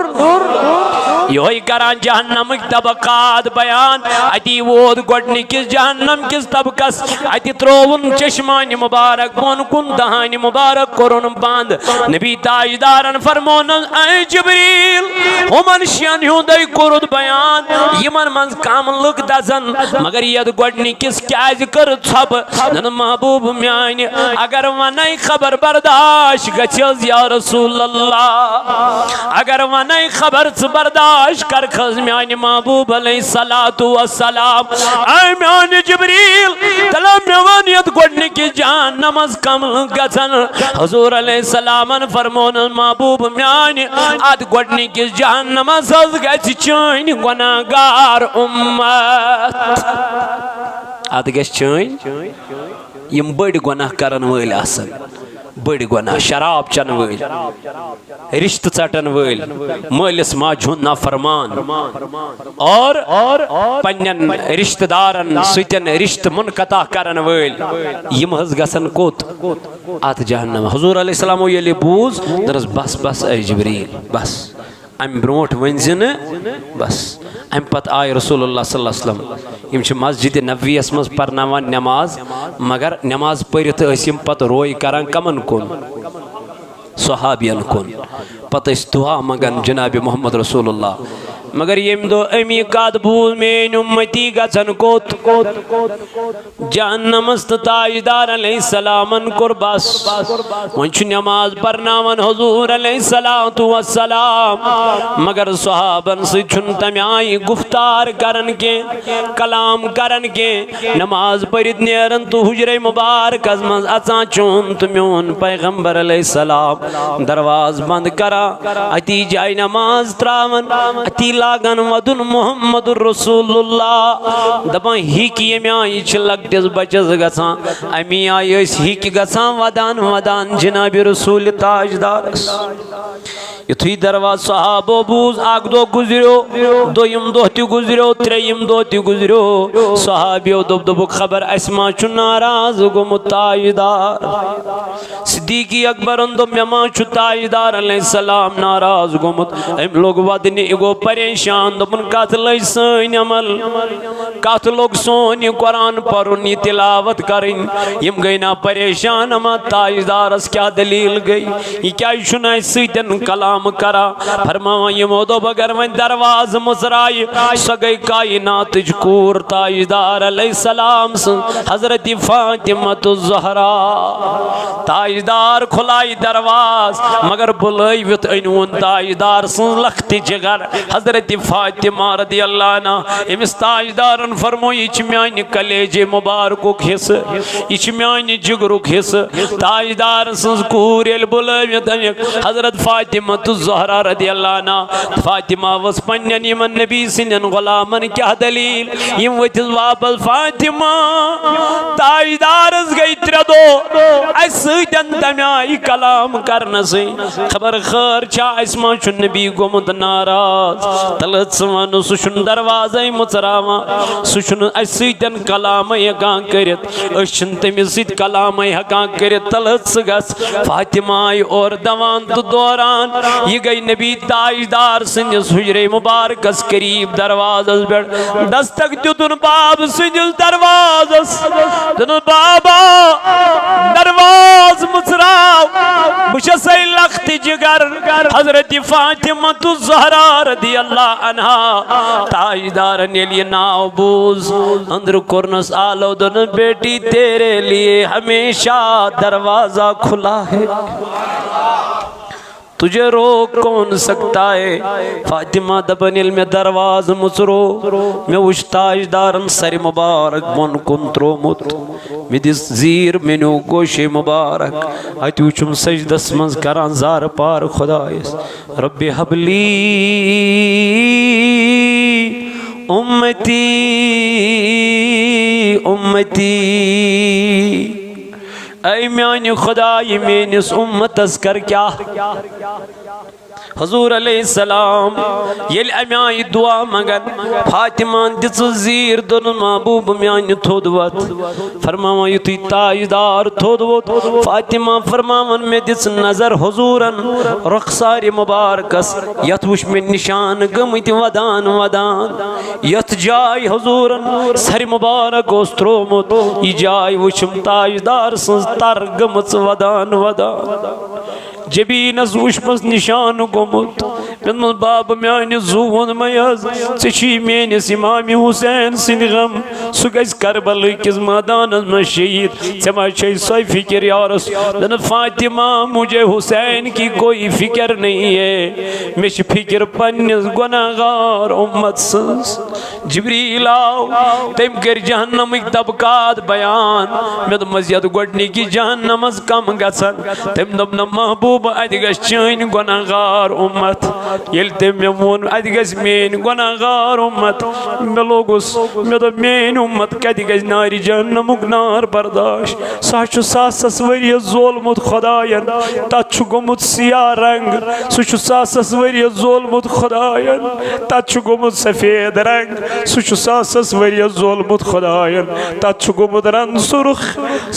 योही करान जहन्नम तबकात बयान अति वोद गोडनिकिस जहन्नम किस तबकस अति त्रोवन चश्मान मुबारक बोन कुन दहान मुबारक कोरुन बंद नबी ताजदारन फरमोन ऐ जिब्रील हुमन शियन हुंदय कोरुद बयान यमन मन काम लुक दजन मगर यद गोडनिकिस क्याज कर छब नन महबूब म्यान अगर वनै खबर बर्दाश्त गछस या रसूल अल्लाह अगर वनै खबर बर्दाश्त कर खज म्यान महबूब अलैहिस्सलातु वस्सलाम ऐ म्यान जिब्रील तला मेवन यद गोडनिकिस जहन्नम कम गछन हुजूर अलैहिस्सलामन फरमोन महबूब म्यान अद गोडनिकिस जहन्नम सज गछ चैन गुनाहगार उम्मत अद गछ चैन यम बड़ गुनाह करन वल आसन बड़ गुनाह शराब चन वल रिश्त चटन वल मालिस माज हुंद नाफरमान और पन्नन रिश्तेदारन सुतन रिश्त मुनकता करन वल यम हज गसन कोत अत जहन्नम हुजूर अलैहि सलाम येले बूज दरस बस बस ऐ जिब्रील बस अम ब्रोट वन बस अम पत आय रसूलुल्लाह सल्लल्लाहु अलैहि वसल्लम यम मस्जिद नबवियस मज परनावान नमाज मगर नमाज पढ़ित यम पत रोय करान कमन कुन सहाबियन कुन पत दुआ मंगन जनाब मोहम्मद रसूलुल्लाह मगर यम दो अमी कद बूल मेन उम्मती गसन कोत जहन्नमस ताजदार अलैहिस्सलामन कुर बस वंच नमाज परनावन हुजूर अलैहिस्सलातु वस्सलाम मगर सहाबन से छुन तम आई गुफ्तार करन के कलाम करन के नमाज पढ़ित नेरन तो हुजरे मुबारक मज अचा चुन तो म्योन पैगंबर अलैहिस्सलाम दरवाज बंद करा अति जाय नमाज त्रावन अति लागन वदुन मोहम्मद रसूलुल्लाह दपा हिक यम आई लकटिस बचस गसा अमी आई हिक गसा वदान वदान जनाब रसूल ताजदारस युथी दरवाज सहाबो बूज आग दो गुजरो दोयम दो ति गुजरो त्रेयम दो ति गुजरो सहाबियो दोब दोब खबर अस्मा छु नाराज गो ताजदार सिद्दीकी अकबर दो मेमा छु ताजदार अलैहिस्सलाम नाराज गोमुत एम लोग वदने गो परेशान दोपन कत लज सैन अमल कत लोग सोन कुरान पढ़ुन तिलावत करिन यम गई ना परेशान अमा ताजदारस क्या दलील गई ये क्या सुना सतन कलाम करा फरमावा यमो दो बगर वन दरवाज मुसराय सो गई कायनात कूर ताजदार अलैहिस्सलाम हजरत फातिमा ज़हरा ताजदार खुलाई दरवाज मगर बुलावित अनवन ताजदार सुन लखति जगर हजरत फातिमा रदियल्लाहु अन्हा इमिस ताजदारन फरमो ये म्यान कलेजे मुबारकुक हिस ये म्यान जिगरुक हिस ताजदार सुन कूर येल बुलावित हजरत फातिमा ज़हरा रदियल्लाहु अन्हा फातिमा वस पन्नन यमन नबी सिनन गुलामन क्या दलील यम वतिस वापस फातिमा ताजदारस गई त्रे दो असदन तमाई कलाम करन से खबर खैर छा अस्मा छु नबी गोमुत नाराज तलत सवन सुन दरवाजे मुचरावा सुन असदन कलाम हकान करित अशन तमिस सित कलाम हकान करित तलत सगस फातिमा और दवान तो दौरान ये गई नबी ताजदार सिंस हुजरे मुबारकस करीब दरवाजस पे दस्तक दुन बाब सिंस दरवाजस दुन बाबा दरवाज मुसराव बुशस लख्त जिगर हजरत फातिमा ज़हरा रदियल्लाहु अन्हा ताजदार ने लिए नाव बूज अंदर कुरनस आलो दुन बेटी तेरे लिए हमेशा दरवाजा खुला है तुझे रोक कौन सकता है फातिमा दबनिल में दरवाज मुसरो मैं उस ताजदारन सर मुबारक बन कुन त्रोमुत मिदिस जीर मेनू गोशे मुबारक अत वुचुम सजदस मज करान जार पार खुदायस रब्बि हबली उम्मती उम्मती ऐ म्यान खुदा ये मेनिस उम्मतस कर क्या हजूर अलैहिस्सलाम येल अमाय दुआ मगन फातिमान दिस जीर दोन महबूब म्यान थोदवत फरमावा युति ताजदार थोदवत फातिमा फरमावन में दिस नजर हुजूरन रुखसार मुबारकस यत वुश में निशान गमित वदान वदान यत जाय हुजूरन सर मुबारक ओस त्रोमुत ई जाय वुशम ताजदार सं तर गमच वदान वदान जबीनस वुशमस निशान गोमुत मेन बाब म्यान जुवन मयज ची मेनिस इमाम हुसैन सिंद गम सु गस करबल किस मैदान में शहीद समा सो फिक्र यारस दन फातिमा मुझे हुसैन की कोई फिक्र नहीं है मे फिक्र पन्निस गुनाहगार उम्मत सस जिब्रील आओ तम कर जहन्नम तबकात बयान मे मजियत गोडनी की जहन्नमस कम गसन तम दब न महबूब अत गन गुनाहगार उम्मत ये तम मे वोन अत मेन गुनाहगार उम्मत मे लोगुस मे दप मेन उम्मत कत ग नारि जहन्नमुक नार बर्दाश्त सह सासस वरियस जोलमुत खुदायन तथ गोमुत सिया रंग सह सासस वरियस जोलमुत खुदायन तथ गोमुत सफेद रंग सह सासस वरियस जोलमुत खुदायन तथ गोमुत रंग सुर्ख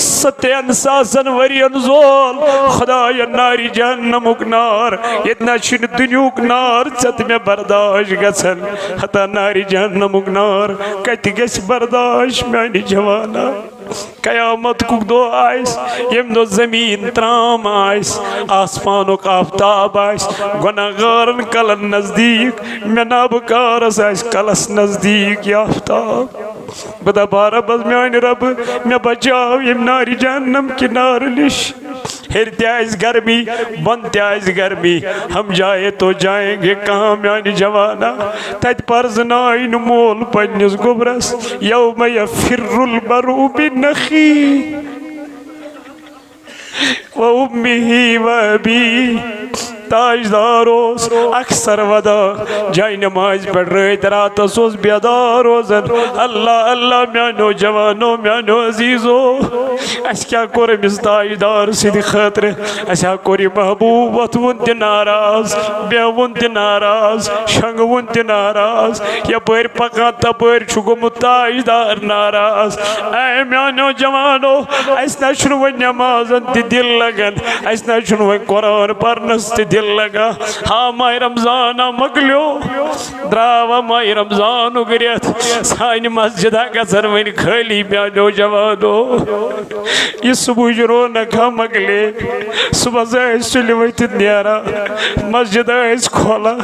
7 सासन वरियन जोल खुदायन नारि जहन्नमुक नार इतना छिन दुनियुक नार चत में बर्दाश्त गसन हता नारी जहन्नमुक नार कत गस बर्दाश्त म्यानी जवाना कयामत कुक दो आइस यम दो जमीन त्राम आइस आसमानुक आफ्ताब आइस गुनाहगारन कलन नजदीक मेनाबकारस आइस कलस नजदीक या आफ्ताब बदा बारा बस म्यान रब मैं बचाव यम नारी जहन्नम की नार निश हेर त्याज गर्मी बन त्याज गर्मी हम जाए तो जाएंगे कहाँ म्यानी जवाना तत पर्जनाइन मोल पन्निस गुबरस यौम यफिरुल मरउ बिनखी व उम्मिही व अबी ताजदारोस अक्सर वदा जाय नमाज पढ़ रहे रातस बेदार रोजन अल्लाह अल्लाह म्यानो जवानो म्यानो अजीजो अस क्या कोर अमिस ताजदार सिद खतर अस कोर महबूब वुन त नाराज बेवुन त नाराज शंगवुन त नाराज यपर पकान तपर गुमुत ताजदार नाराज ऐ म्यानो जवानो अस न वन नमाजन त दिल लगन अस न वन कुरान पढ़नस त लगा हाँ माह रमजान मकलो द्रावा माह रमजान उगरियत सान मस्जिद गसन वन खाली म्यानो जवानो यह सुबह रौनक मकले सुबह सुल वत नेरा मस्जिद खोला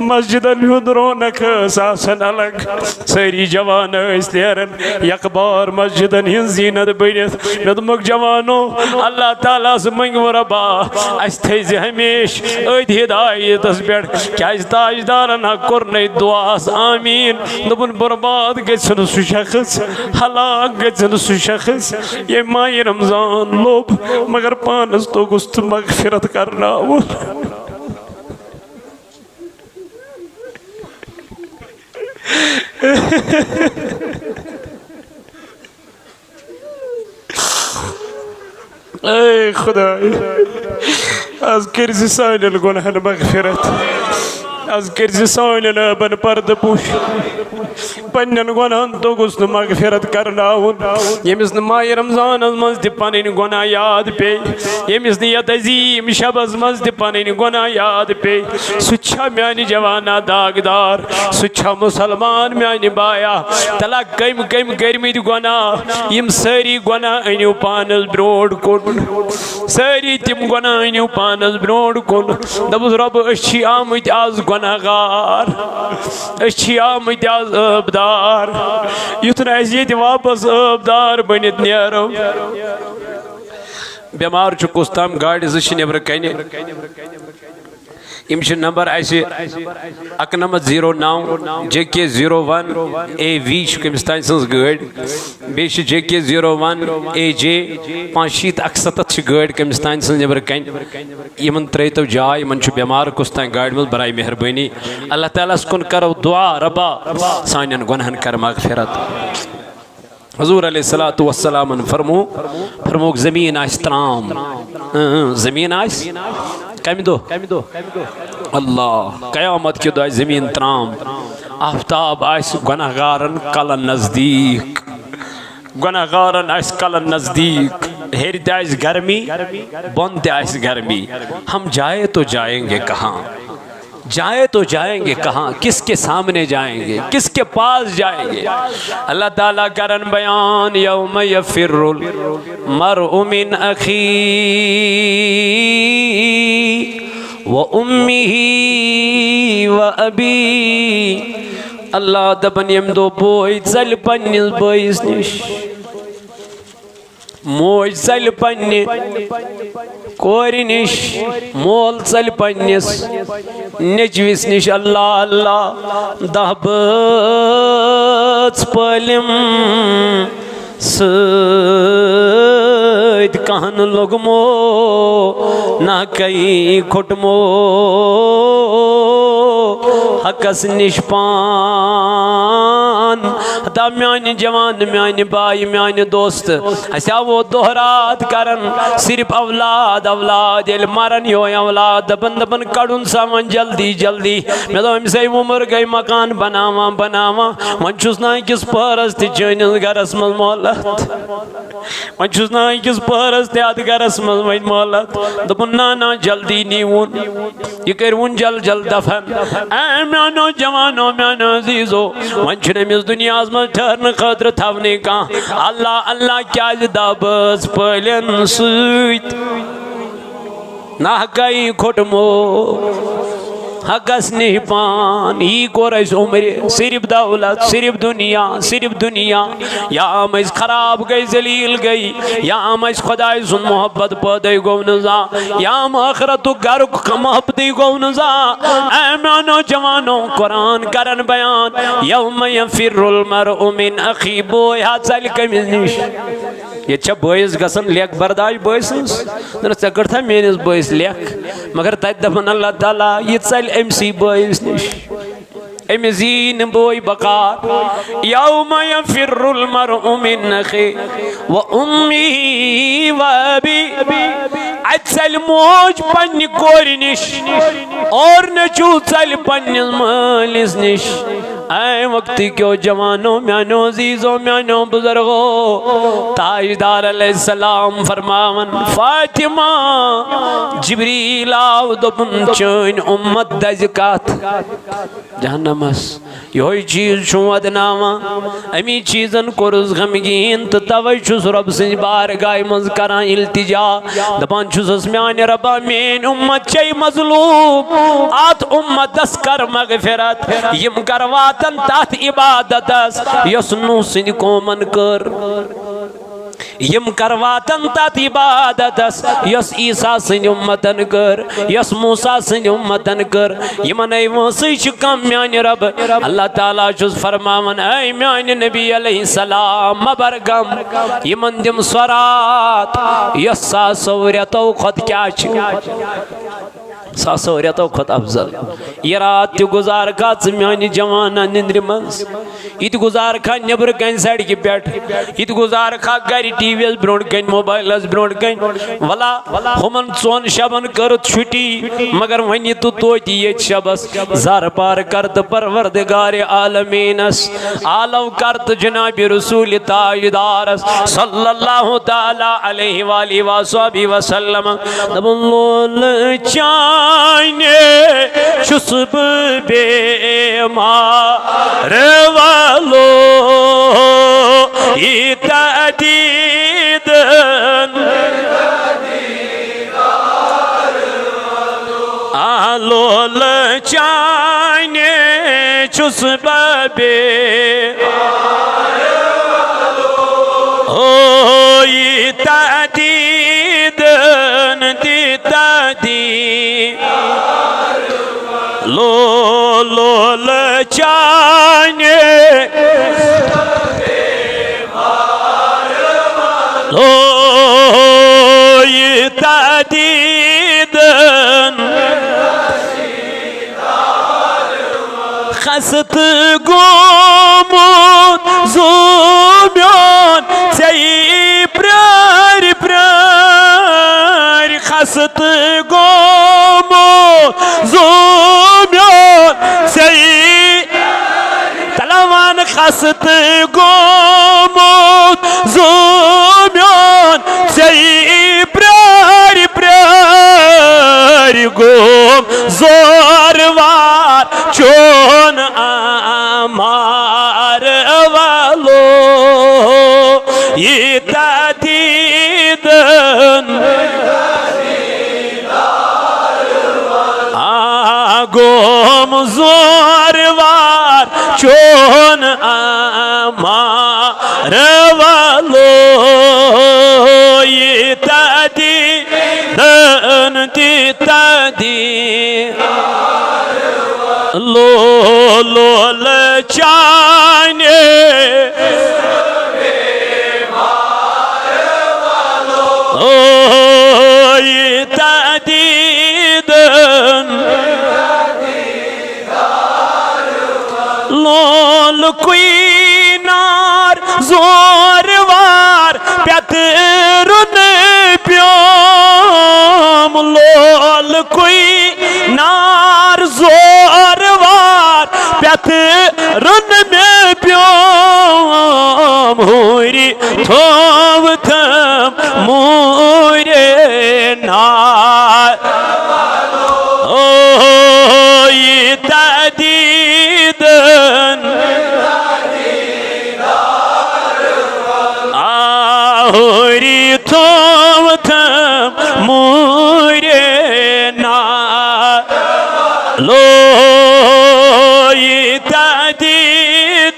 मस्जिदन हुंद रौनक अलग सारी जवान नेरन यकबार मस्जिदन हिंद जीनत बनित मे दोक जवानो अल्लाह ताला से मंगो रबा अस थे हमेश अद हिदायतस पे क्या ताजदारन कोर दुआस आमीन दोपन बर्बाद गन सह शख्स हलाक गन सह शख्स ये माह रमजान लोब मगर पानस तोगुस तो मगफिरत करना ऐ खुदा आज कर सान गुनाहन मगफिरत आज कर सान अबन पर्द पुश पन्न गुनाहन तोगुस मगफिरत करना यमिस माह रमजान मज पन गुनाह याद पे यमिस यत अजीम शबस मज पन गुनाह याद पे सह म्यान जवाना दागदार सह मुसलमान म्यान बाया तला कम कम कर्मित गुनाह यम सारी गुनाह अनु पानस ब्रोड कुन सारी तिम गुनाह अनु पानस ब्रोड कुन दबुस रब अस आमत आज गुनाहगार अस आमत आज अबदार युथ न वापस अबदार बनित नेरो बेमार कुस तम गाड़ जि नबर कन इम नंबर 1909 JK 01 AV कमिस तान सज गाड़ बे JK 01 AJ 567 गाड़ कमिस तान सज नबर कन इन त्रो जाय इन बेमार कुस तान गाड़ मज बराए मेहरबानी अल्लाह ताला कुन करो दुआ रबा सान गुनाहन कर मगफिरत हजूर अलैहिस्सलातु वस्सलाम फरमोक जमीन आस त्राम जमीन आस कम दो अल्लाह कयामत के दो जमीन त्राम आफ्ताब आस गुनाहगारन कलन नजदीक गुनाहगारन आस कलन नजदीक हेर आस गर्मी बन आस गर्मी हम जाए तो जाएंगे कहाँ जाए तो जाएंगे कहाँ किसके सामने जाएंगे किसके पास जाएंगे अल्लाह ताला करन बयान यौम यफिरुल मरउ मिन अखी व उम्मिही व अबी अल्लाह दपन यम दो बोई चल पन्निस बोइस निश मोज चल पन्ने कोर निश मोल चल पन्निस नेचविस निश अल्लाह अल्लाह दह बच पलिम सद कहन लोगमो ना कई खुटमो हकस निष्पान अलबत्ता म्यान जवान म्यान भाई म्यान दोस्त असा वो दोहरात करन सिर्फ औलाद औलाद ये मरन यो औलाद दबन दबन कड़ुन सामान जल्दी जल्दी मे दोप उम्र गई मकान बनावा बनावा वन छुस ना किस पहरस चनिस गरस मज मोहलत वन छुस ना किस पहरस तथ गरस मज वन मोहलत दोपन ना जल्दी नीवुन यह करुन जल जल दफन ऐ म्यानो जवानो म्यानो अजीजो वन अमिस दुनिया मज ठहरन खतर थवने कह अल्लाह अल्लाह क्या दबस पलन सत ना हकाई खोटमो हकस नहीं पान ही कोर उम्र सिर्फ दौलत सिर्फ दुनिया या मज खराब गई जलील गई या मज खुदाई सुन मोहब्बत पैदा गो नजा या आखरत घर मोहब्बत गो नजा ऐ म्यानो जवानो कुरान करन बयान यौम यफिरुल मरउ मिन अखी बोय हा चल कमिस निश ये बस गसन लेख बर्दाश्त बस ऐ कर मेनिस बस लेख मगर तत दपन अल्लाह ताला यह चल अमसी बस निश अमिस यी न बोय बकार यौम यफिरुल मरउ मिन अखी व उम्मिही व अबी चल मोज पन्नि कोर निश और न चू चल पन्निस मालिस निश ऐ वक्त क्यों जवानो म्यानो अजीजो म्यानो बुजुर्गो ताजदार अलैहिस्सलाम फरमावन फातिमा जिब्रील आव दोपन चन उम्मत दज कत जहन्नमस योई चीज छु वदनावा अमी चीजन कोरुस गमगीन तो तवै छुस रब सिंज बारगाह मज करान इल्तिजा दपान छुस म्यान रबा मेन उम्मत चै मजलूम आत उम्मत दस कर मगफिरत यम करवा तथ इबादत यस नूह सिंध कौमन कर यम करवातन तथ इबादत यस ईसा सिंध उम्मतन कर यस मूसा सिंध उम्मतन कर यमन वसी कम म्यान रब अल्लाह ताला छुस फरमावन ऐ म्यान नबी अलैहिस्सलाम मबरगम यमन दिम स्वरात यस सासो रेतो खत क्या सासो रेतो खत अफजल यह रात गुजार का म्यान जवाना निंद्र मज इत गुजार खा नबर कन सड़क पे इत गुजार खा गर टीवी ब्रो कन मोबाइल ब्रो कन वला हुमन 4 शबन कर छुट्टी मगर वन तो तोत ये शबस जर पार कर परवरदिगार आलमीनस आलव कर जनाब रसूल ताजदारस सल्लल्लाहु ताला अलैहि वालैहि वसल्लम दबुल चाने शुस्ब बेमार वालो आलोल चाने शुस्ब ओ तदीदन दितादी लोल चाने लो तदीदन खसत गोमोत ज़ुम्यान सही प्रार प्रार खसत गोमोत ज़ुम्यान सही तलवान खसत गोमोत ज़ुम्यान सही प्रार प्रार गोम जोरवार चोन आमार वालो ये तदीदन गोम जोरवार चोन आमार वालो ये तदीदन दितादी लोल चाने ओ तदीदन लोल कोई ना मोरे नार ओ ये तदीदन आहुरी थोम थम मोरे नार लो ये तदीदन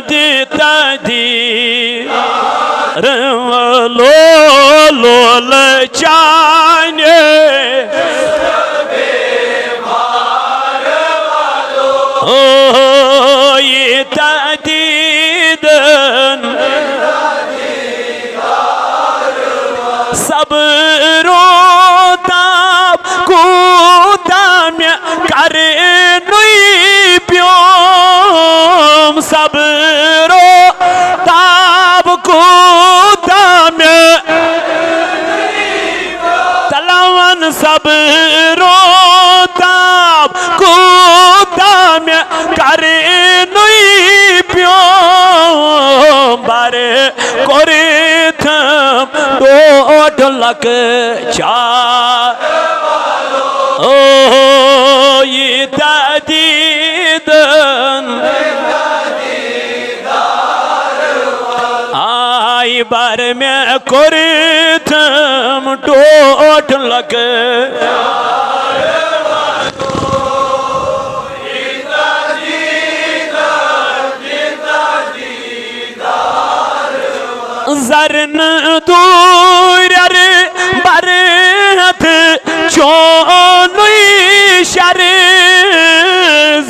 दिता दी लो लो लचाने ओ ये तदीदन सब रोताब कूदाम करे नुई प्योम सब रोताब कूदाम तलावन सब रोताब कूदाम करे नुई प्योम बारे करे ढोलक चार ओ ये तदीदन आई बार में कुर्तम ढोलक जरन दूर बरहत चोनुई शर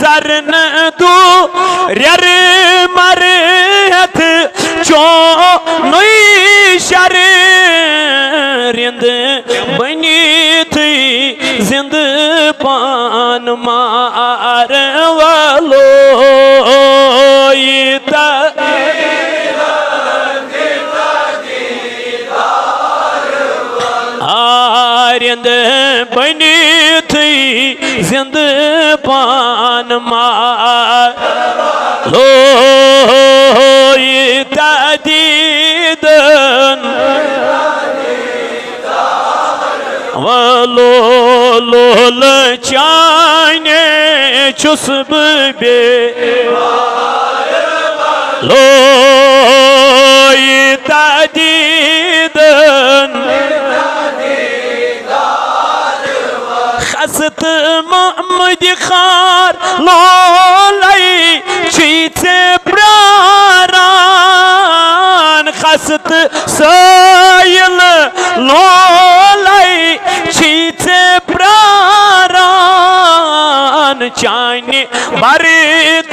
जरन दूर मरहत चोनुई शर रिंद बनी थी जिंद पान मार वालो आरिंद बनी थी जिंद पान मार लो ये तदीदन वलो लो लचाने चुस्ब बे लो ये तदीदन खसत मोहम्मद खार लोलाई चीते प्रारान खसत सायल लोलाई चीते प्रारान चाने बारे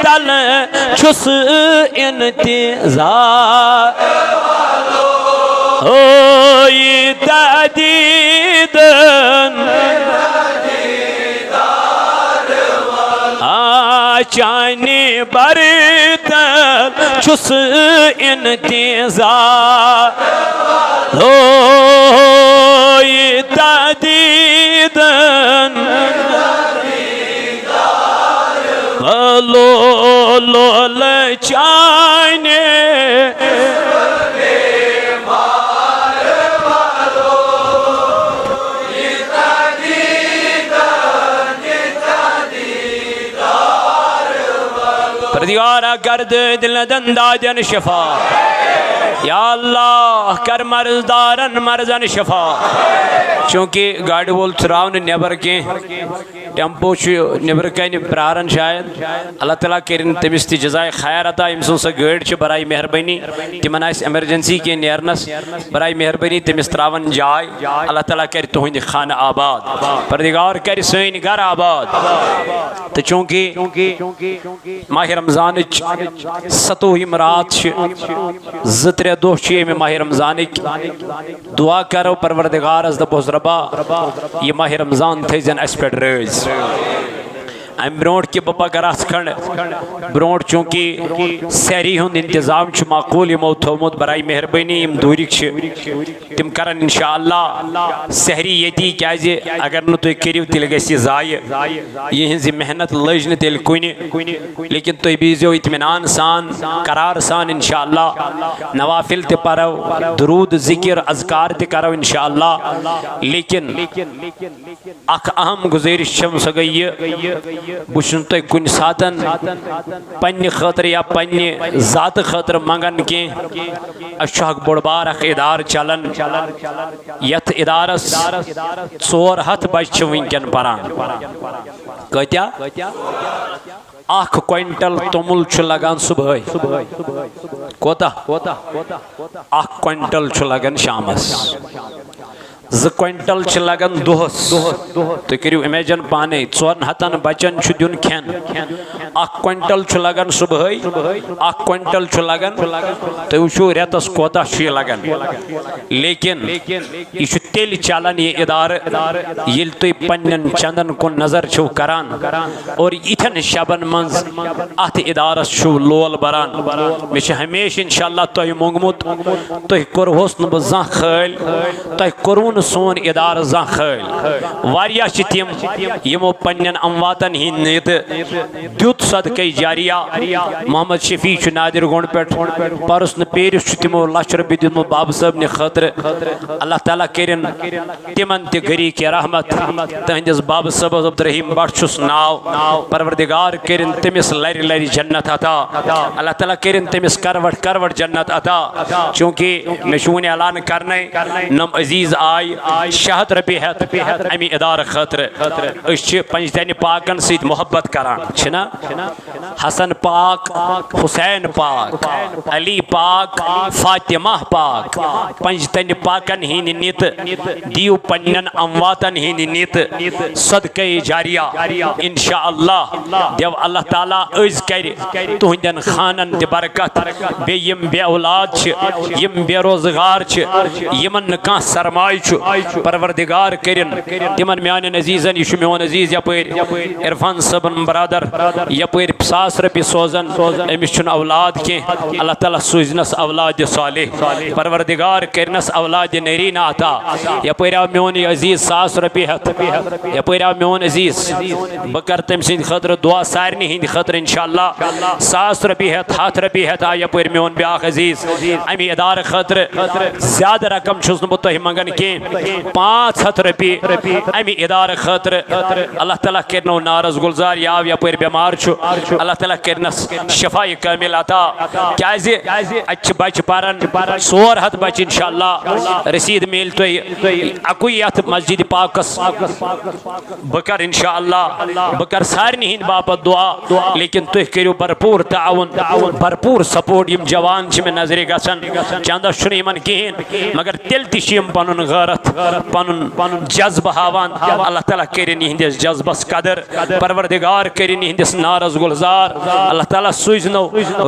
तल छुस इंतजार ओ ये तदीदन चाने बरतल छुस इंतजार हो ये तदीदन लो लो लचाने परदिगारा गर्द दिल दंदाजन शफा या अल्लाह कर मर्जदारन मर्जन शफा चूँकि गाड़ी वोल चुराव नबर कह टेम्पो नबर कन प्रारन शायद अल्लाह ताला कर तमिस ति जजाय खैर अता यम सुन सा गाड़ी बराई मेहरबानी तिमन एमरजेंसी के नेरनस बराई मेहरबानी तमिस त्रावन जाय अल्लाह ताला कर तुहंद खान आबाद परदिगार कर सन घर आबाद तो चूँकि माह रमजान 7 रात ज-3 दोह माह रमजान दुआ करो परवरदिगारस दपोस रबा यह माह रमजान थन अस पे रज अम ब्रोट कि बह पकर खंड ब्रोट चूंकि सहरी हुंद इंतजाम माकूल यमो थोमुत बराई मेहरबानी यम दूरिक तिम करन इंशाअल्लाह सहरी यती क्याज अगर नु तुम करिव तेल गि जाय यहज मेहनत लज न तेल कुन लेकिन तुम बीजो इत्मीनान सान करार सान इंशाअल्लाह नवाफिल ते परो दुरूद जिक्र अज़कार ते करो इंशाअल्लाह लेकिन अख अहम गुजारिश सो गई बह तुम कुन सातन पन्ने खतर या पन्ने जात खतर मंगन कह बोड़ बार इदार चलान यथ इदारस 400 बच्चे वनकन पारान कत्या 1 क्विंटल तोमुल लगान सुबह कोता 1 क्विंटल लगान शामस 2 क्विंटल लगान दोहस तुम करू इमेजिन पाने 400 बचन दिन खेन 1 क्विंटल लगान सुबह 1 क्विंटल लगान तुम वो रेतस कोता लगान लेकिन यह तेल चलान यह इदार ये तुम पन्न चंदन कुन नजर छो करान और इथन शबन मज अत इदारस छो लोल बरान मे हमेशा इंशाअल्लाह तुम मोंगमुत तुम कोरहोस न बह जह खल तुम कोरु सोन इदार जा खल वारिया तिम यमो पन्न अमवातन हिंद नीत दुत सदक़े जारिया मोहम्मद शफी नादिर गोंड पे परस न पेरिस तिमो लक्ष रुपये दिमो बाब साहब ने खतर अल्लाह ताला करिन तिमन ते गरी के रहमत तहदिस बाब साहब अब्दुर्रहीम बट नाव परवरदिगार करिन तमिस लरि लरि जन्नत अता अल्लाह ताला करिन तमिस करवट करवट जन्नत अता चूंकि मे वन ऐलान करने नम अजीज आय 100 रुपये हेत अमी इदार खतर पंजतन पाकन सत मोहब्बत करान हसन पाक हुसैन पाक अली पाक फातिमा पाक पंजतन पाकन हिंद नित दियो पन्न अमवातन हिंद नित सदक़े जारिया इंशाअल्लाह देव अल्लाह ताला अज कर तुहंदन खानन ते बरकत बे यम बे औलाद यम बेरोजगार यमन न कह सरमाय परवरदिगार करिन तिमन म्यान अजीजन यह मोन अजीज यपर इरफान सबन बरादर यपर 100 रुपये सोजन अमिस औलाद कह अल्लाह ताला सूजनस औलाद सालेह परवरदिगार करनस औलाद नरीना अता यपर आव मोन अजीज 100 रुपये हेत यपर आव मोन अजीज बह कर तम सद खतर दुआ सारे हंद खतर इंशाअल्लाह 100 रुपये हेत 100 रुपये हेत आ यपर मोन ब्याख अजीज अमी इदार खतर ज्यादा रकम बह तुम मंगन कह 500 रुपये अमी इदार खतर अल्लाह ताला करनो नारज गुलजार याव यपर बेमार अल्लाह ताला करनस शफाई कामिल अता क्याज अच्छ बच पारन 400 बच इंशाअल्लाह रसीद मिल तुम अकु यथ मस्जिद पाकस बह कर इंशाअल्लाह बह कर सारे हिंद बापत दुआ लेकिन तुम करू भरपूर ताउन भरपूर सपोर्ट यम जवान मे नजर गसन चंदस कहें मगर तेल तम पन गैरत पन जज्ब हावान अल्लाह ताला करिन इहंदिस जज्बस कदर परवरदिगार करिन इहंदिस नारज गुलजार अल्लाह ताला सुजनो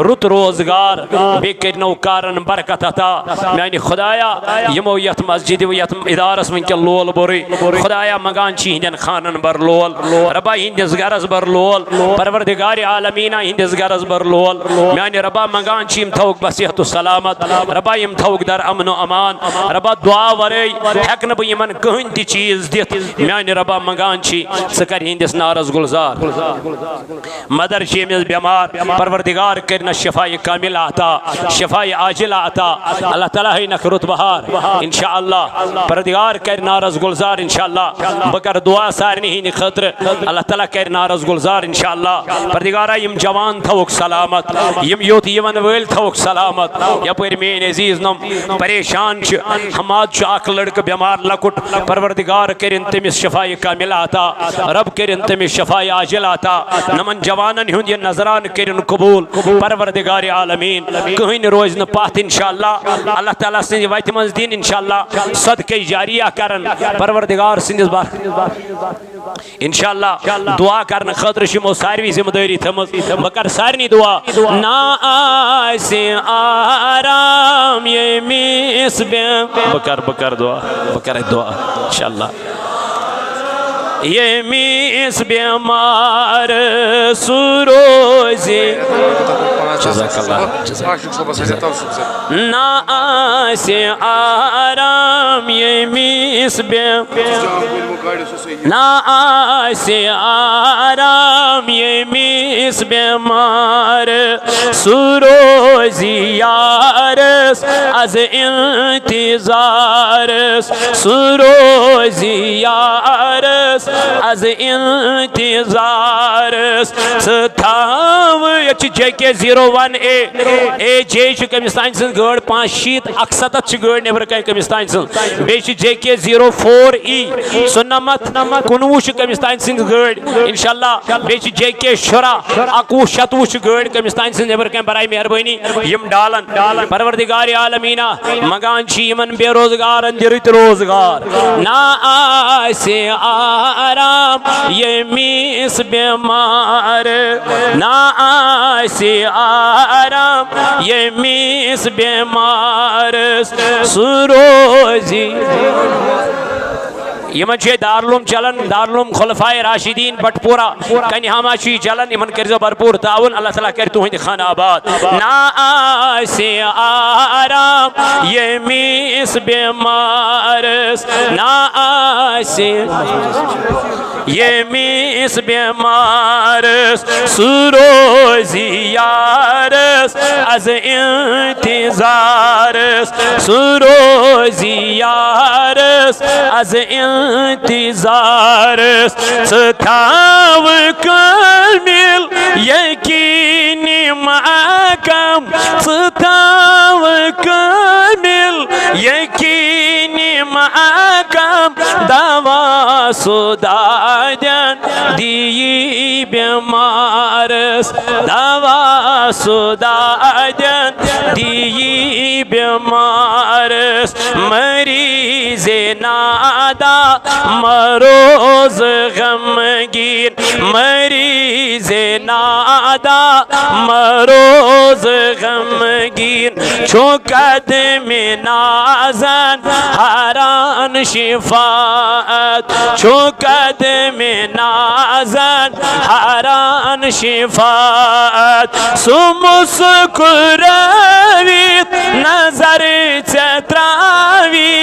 रुत रोजगार बे करनो कारन बरकत अता मानी खुदाया यमो यथ मस्जिद यथ इदारस वनक लोल बोरी खुदाया मंगान इहंदन खानन बर लोल रबा इहंदिस गरज बर लोल परवरदिगार आलमीना इहंदिस गरज बर लोल मानी रबा मंगान यम थौक बसेहत सलामत रबा यम थौक दर अमन अमान रबा दुआ वरे हेकन बह यमन कहन ति चीज दित मानी रबा मंगान स कर हिंदिस नारज गुलजार मदर अमिस बेमार परवरदिगार करना शफाई कामिला अता शफाई आजिला अता अल्लाह ताला है नख रुत बहार इंशाअल्लाह परवरदिगार कर नारज गुलजार इंशाअल्लाह बह कर दुआ सारे हिंद खतर अल्लाह ताला कर नारज गुलजार इंशाअल्लाह परवरदिगार यम जवान थवक सलामत यम योत यमन वल थवक सलामत यपर मेन अजीज नम परेशान हमाद अख लड़क बेमार लकुट परवरदिगार करिन तमिस शफाई कामिला अता रब करिन तमिस शफाई आजिला अता नमन जवानन हुंद यह नजरान करिन कबूल परवरदिगार आलमीन कहीं रोज न पात इंशाअल्लाह अल्लाह ताला सिंद वत मज दिन इंशाअल्लाह सदक़े जारिया करन परवरदिगार सिंदिस बार इंशाअल्लाह दुआ करन खतर शिमो सारी जिम्मेदारी थमस बह कर सारी दुआ ना आसे आराम ये मिस बकर दुआ इंशाअल्लाह यमीस बेमार सुरोजी ना आसे आराम यमीस ना आसे आराम यमीस बेमार सुरोजी Yaris az intizarız Suroziyarız az intizarız Sıtavı yaçı JK01A AJ şu kemistansın gör 5 aksatat şu gör never kay kemistansın 5 JK04E sunnamat kunu şu kemistansın gör inşallah 5 JK şura aku şatu şu gör kemistansın never kay baray meherbani yim dalan परवरदिगार आलमीना मगान शीमन बेरोजगार अंजरित रोजगार ना आसे आराम ये मीस बेमार ना आसे आराम ये मीस बेमार सुरोजी यमन दारुलूम चलन दारुलूम खुलफाए राशिदीन बटपुरा कन्यामाशी चलन यमन कर भरपूर ताउन अल्लाह ताला कर तुहिंद खान आबाद ना आसे आराम ये मीस बेमारस ना आसे ये मीस बेमारस सुरोजी यारस अज इंतजारस सुरोजी यारस अज इंतजारस सताव कामिल यकीनी माकम सताव कामिल यकीनी माकम दवा सुदादन दी बेमारस दवा सुदादन दी बेमारस मरीज़े नादा मरोज गमगीन मरीज़े नादा मरोज गमगीन चौकत में नाजन हरान शिफात चौकत में नाजन हरान शिफात सुमुस्कुरावीत नजर चत्रावी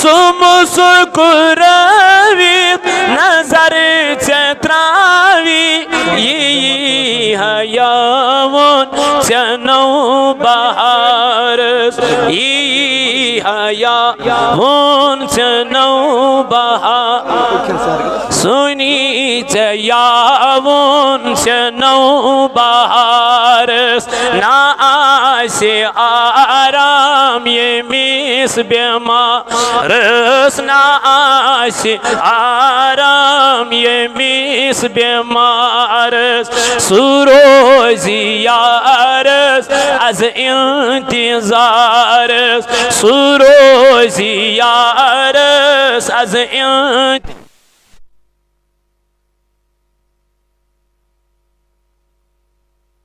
सुमुस्कुरावीत नजर चत्रावी ये हयावन चनो बहारस ये हयावन चनो बहार सुनी चयावन चनो बहारस ना आसे आराम ये मिस बेमारस ना आसे आराम ये मिस बेमारस सुरोजी यारस अज इंतजारस सुरोजी यारस अज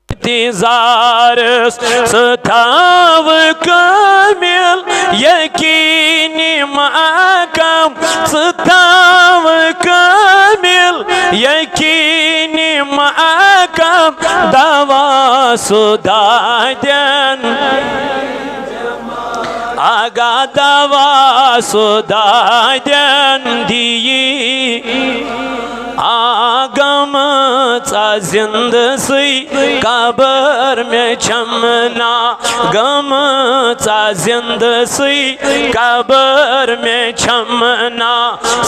इंतजारस सताव कामिल यकीनी माकम सताव कामिल यकीनी माकम दवा सुदादन आगा दवा सुदादन दी आगम जिंद सी कबर में छमना गम जिंद सी कबर में छमना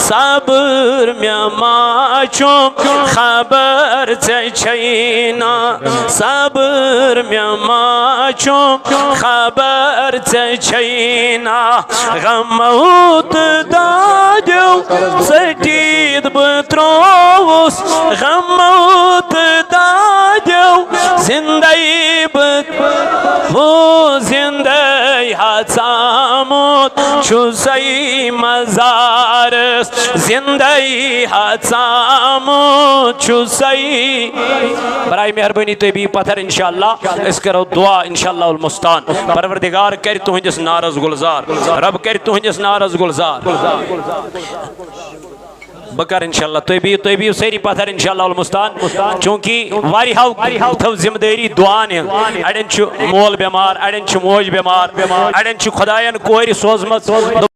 सब्र में माचो खबर छैना सब्र में माचो खबर छैना गमौत दाजो सटीद बत्रोस गमौत दाजो जिंदई वो जिंदई हाथामुत छुसई मजारस जिंदई हाथामुत छुसई बराई मेहरबानी तो भी पत्थर इंशाअल्लाह इस करो दुआ इंशाअल्लाह उल मुस्तान परवरदिगार कर तुहिंदिस नारज गुलजार रब कर तुहिंदिस नारज गुलजार बह कर इंशाल्लाह तुम बियो सारी पथर इंशाल्लाह मुस्तान चूंकि वारियाहो थव जिम्मेदारी दुआन अड़न मोल बेमार अड़न मोज बेमार अड़न खुदायन कोर सोजम